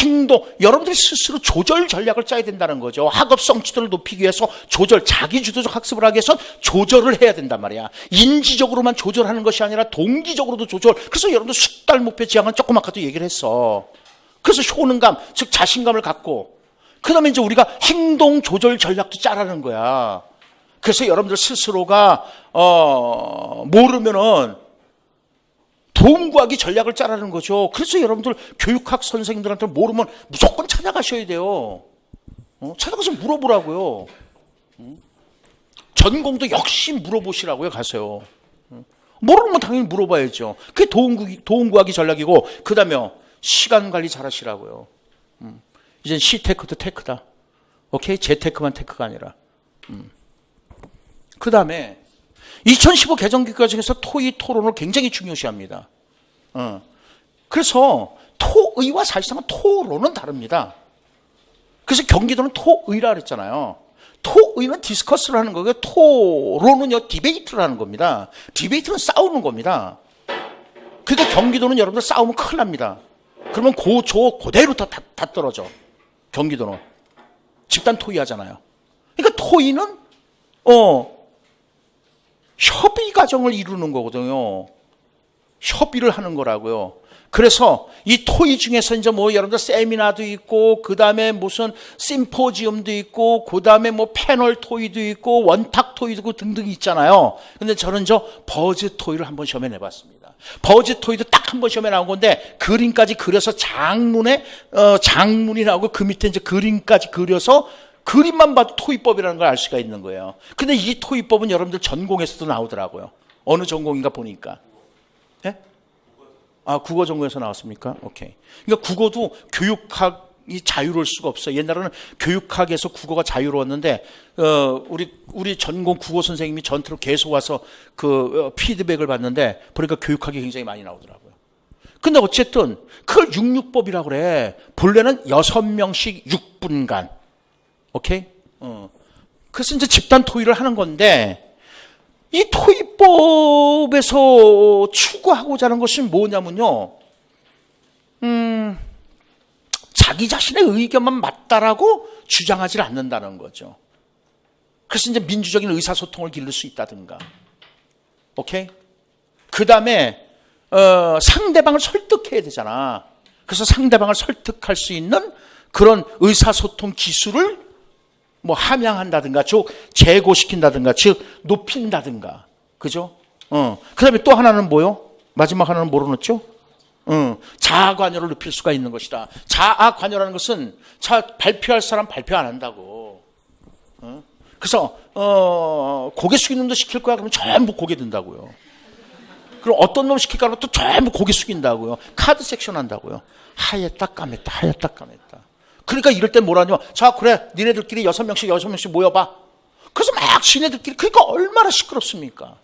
행동, 여러분들이 스스로 조절 전략을 짜야 된다는 거죠. 학업 성취도를 높이기 위해서 조절, 자기 주도적 학습을 하기 위해서 조절을 해야 된단 말이야. 인지적으로만 조절하는 것이 아니라 동기적으로도 조절. 그래서 여러분들 숙달 목표 지향은 조금 아까도 얘기를 했어. 그래서 효능감, 즉 자신감을 갖고, 그 다음에 이제 우리가 행동 조절 전략도 짜라는 거야. 그래서 여러분들 스스로가 모르면은 도움 구하기 전략을 짜라는 거죠. 그래서 여러분들 교육학 선생님들한테 모르면 무조건 찾아가셔야 돼요. 찾아가서 물어보라고요. 전공도 역시 물어보시라고요. 가세요. 모르면 당연히 물어봐야죠. 그게 도움 구하기 전략이고, 그 다음에 시간 관리 잘 하시라고요. 이젠 C테크도 테크다. 오케이? Z테크만 테크가 아니라. 그 다음에 2015 개정교육과정에서 토의 토론을 굉장히 중요시합니다. 그래서 토의와 사실상은 토론은 다릅니다. 그래서 경기도는 토의라 그랬잖아요. 토의는 디스커스를 하는 거고요. 토론은요, 디베이트를 하는 겁니다. 디베이트는 싸우는 겁니다. 그러니까 경기도는 여러분들 싸우면 큰일 납니다. 그러면 그대로 다 떨어져. 경기도는. 집단 토의 하잖아요. 그러니까 토의는, 협의 과정을 이루는 거거든요. 협의를 하는 거라고요. 그래서 이 토의 중에서 이제 뭐 여러분들 세미나도 있고, 그 다음에 무슨 심포지엄도 있고, 그 다음에 뭐 패널 토의도 있고, 원탁 토의도 있고 등등 있잖아요. 근데 저는 버즈 토의를 한번 시험에 내봤습니다. 버즈 토의도 딱 한 번 시험에 나온 건데, 그림까지 그려서 장문이 나오고, 그 밑에 이제 그림까지 그려서 그림만 봐도 토의법이라는 걸 알 수가 있는 거예요. 근데 이 토의법은 여러분들 전공에서도 나오더라고요. 어느 전공인가 보니까. 예? 아, 국어 전공에서 나왔습니까? 오케이. 그러니까 국어도 교육학이 자유로울 수가 없어요. 옛날에는 교육학에서 국어가 자유로웠는데, 우리 전공 국어 선생님이 전투로 계속 와서 그 피드백을 받는데, 보니까 교육학이 굉장히 많이 나오더라고요. 근데 어쨌든, 그걸 66법이라고 그래. 본래는 6명씩 6분간. 오케이? 그래서 이제 집단 토의를 하는 건데, 이 토의법에서 추구하고자 하는 것이 뭐냐면요, 자기 자신의 의견만 맞다라고 주장하지 않는다는 거죠. 그래서 이제 민주적인 의사소통을 기를 수 있다든가. 오케이? 그 다음에, 상대방을 설득해야 되잖아. 그래서 상대방을 설득할 수 있는 그런 의사소통 기술을 뭐 함양한다든가, 즉 제고시킨다든가, 즉 높인다든가, 그죠? 그 다음에 또 하나는 뭐요? 마지막 하나는 뭐로 넣었죠? 자아 관여를 높일 수가 있는 것이다. 자아 관여라는 것은 발표할 사람 발표 안 한다고. 그래서 고개 숙이는 놈도 시킬 거야 그러면 전부 고개 든다고요. 그럼 어떤 놈 시킬까 그러면 또 전부 고개 숙인다고요. 카드 섹션 한다고요. 하였다 까맸다, 하였다 까맸다. 그러니까 이럴 땐 뭐라냐? 자, 그래, 니네들끼리 6명씩 모여봐. 그래서 막 지네들끼리, 그러니까 얼마나 시끄럽습니까?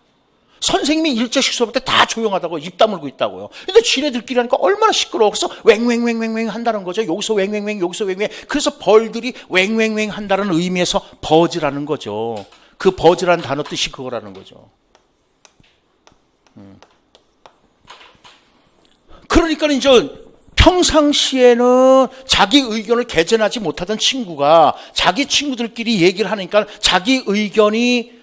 선생님이 일제식 수업할 때 다 조용하다고 입 다물고 있다고요. 근데 지네들끼리 하니까 얼마나 시끄러워. 그래서 웽웽웽웽 한다는 거죠. 여기서 웽웽웽, 여기서 웽웽. 그래서 벌들이 웽웽웽 한다는 의미에서 버즈라는 거죠. 그 버즈라는 단어 뜻이 그거라는 거죠. 그러니까 이제 평상시에는 자기 의견을 개진하지 못하던 친구가 자기 친구들끼리 얘기를 하니까 자기 의견이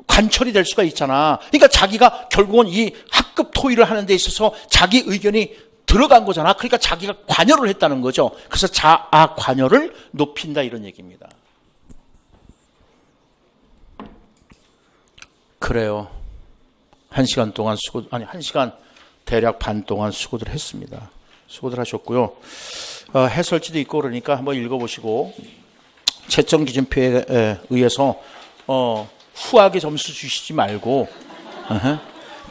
관철이 될 수가 있잖아. 그러니까 자기가 결국은 이 학급 토의를 하는 데 있어서 자기 의견이 들어간 거잖아. 그러니까 자기가 관여를 했다는 거죠. 그래서 자아 관여를 높인다 이런 얘기입니다. 그래요. 1시간 동안 한 시간 대략 반 동안 수고들 했습니다. 수고들 하셨고요. 해설지도 있고 그러니까 한번 읽어보시고 채점 기준표에 의해서 후하게 점수 주시지 말고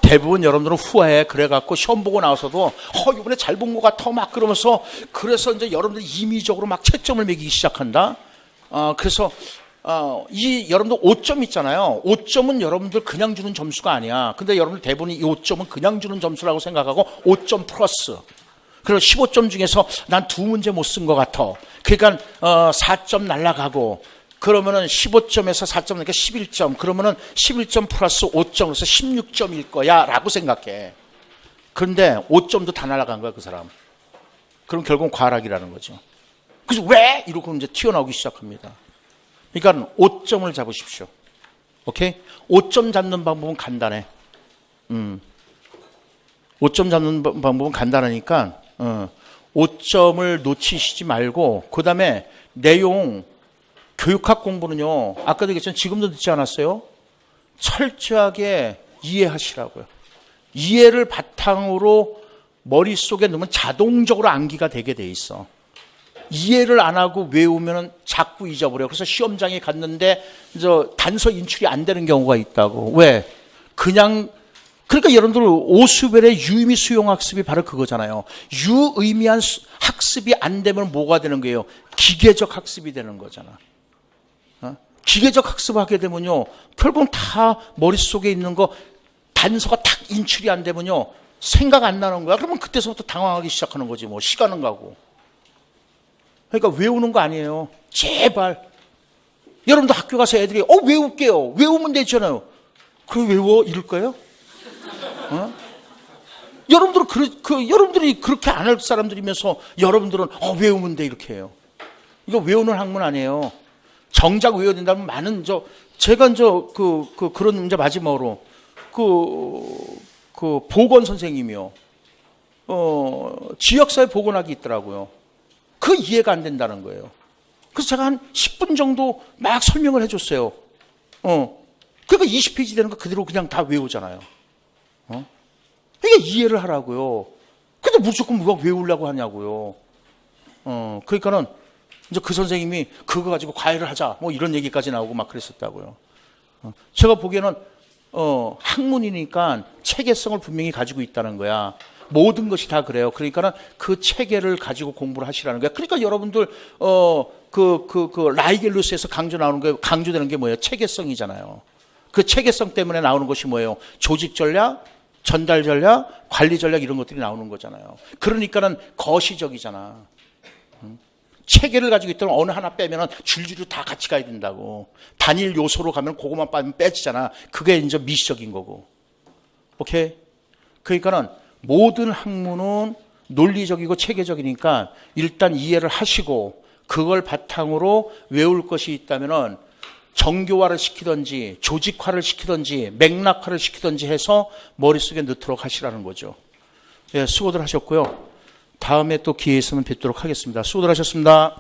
대부분 여러분들은 후해 그래갖고 시험 보고 나와서도 이번에 잘 본 것 같아 막 그러면서 그래서 이제 여러분들 임의적으로 막 채점을 매기기 시작한다. 그래서 이 여러분들 5점 있잖아요. 5점은 여러분들 그냥 주는 점수가 아니야. 근데 여러분들 대부분 이 5점은 그냥 주는 점수라고 생각하고 5점 플러스. 그리고 15점 중에서 난 2문제 못 쓴 것 같아. 그러니까 4점 날라가고 그러면은 15점에서 4점 그러니까 11점. 그러면은 11점 플러스 5점 그래서 16점일 거야 라고 생각해. 그런데 5점도 다 날아간 거야 그 사람. 그럼 결국은 과락이라는 거죠. 그래서 왜? 이러고 이제 튀어나오기 시작합니다. 그러니까 5점을 잡으십시오. 오케이? 5점 잡는 방법은 간단해. 5점 잡는 방법은 간단하니까 5점을 놓치시지 말고 그 다음에 내용 교육학 공부는요. 아까도 얘기했지만 지금도 듣지 않았어요? 철저하게 이해하시라고요. 이해를 바탕으로 머릿속에 넣으면 자동적으로 암기가 되게 돼 있어. 이해를 안 하고 외우면 자꾸 잊어버려요. 그래서 시험장에 갔는데 단서 인출이 안 되는 경우가 있다고. 왜? 그러니까 여러분들 오수벨의 유의미 수용학습이 바로 그거잖아요. 유의미한 학습이 안 되면 뭐가 되는 거예요? 기계적 학습이 되는 거잖아. 기계적 학습하게 되면요. 결국 다 머릿속에 있는 거 단서가 탁 인출이 안 되면요. 생각 안 나는 거야. 그러면 그때서부터 당황하기 시작하는 거지. 뭐 시간은 가고. 그러니까 외우는 거 아니에요. 제발. 여러분도 학교 가서 애들이 외울게요. 외우면 되잖아요. 그럼 외워 이럴 거예요? 여러분들이 그렇게 안 할 사람들이면서 여러분들은 외우면 돼 이렇게 해요. 이거 외우는 학문 아니에요. 정작 외워야 된다면 많은 제가 그런 문제 마지막으로 보건 선생님이요. 지역사회 보건학이 있더라고요. 그 이해가 안 된다는 거예요. 그래서 제가 한 10분 정도 막 설명을 해줬어요. 그러니까 20페이지 되는 거 그대로 그냥 다 외우잖아요. 그러니까 이해를 하라고요. 근데 무조건 누가 외우려고 하냐고요. 그러니까는 이제 그 선생님이 그거 가지고 과외를 하자 뭐 이런 얘기까지 나오고 막 그랬었다고요. 제가 보기에는 학문이니까 체계성을 분명히 가지고 있다는 거야. 모든 것이 다 그래요. 그러니까는 그 체계를 가지고 공부를 하시라는 거야. 그러니까 여러분들 라이겔루스에서 강조되는 게 뭐예요? 체계성이잖아요. 그 체계성 때문에 나오는 것이 뭐예요? 조직 전략, 전달 전략, 관리 전략 이런 것들이 나오는 거잖아요. 그러니까는 거시적이잖아. 체계를 가지고 있다면 어느 하나 빼면은 줄줄이 다 같이 가야 된다고. 단일 요소로 가면 그것만 빠면 빼지잖아. 그게 이제 미시적인 거고. 오케이? 그러니까는 모든 학문은 논리적이고 체계적이니까 일단 이해를 하시고 그걸 바탕으로 외울 것이 있다면은 정교화를 시키든지 조직화를 시키든지 맥락화를 시키든지 해서 머릿속에 넣도록 하시라는 거죠. 예, 수고들 하셨고요. 다음에 또 기회 있으면 뵙도록 하겠습니다. 수고들 하셨습니다.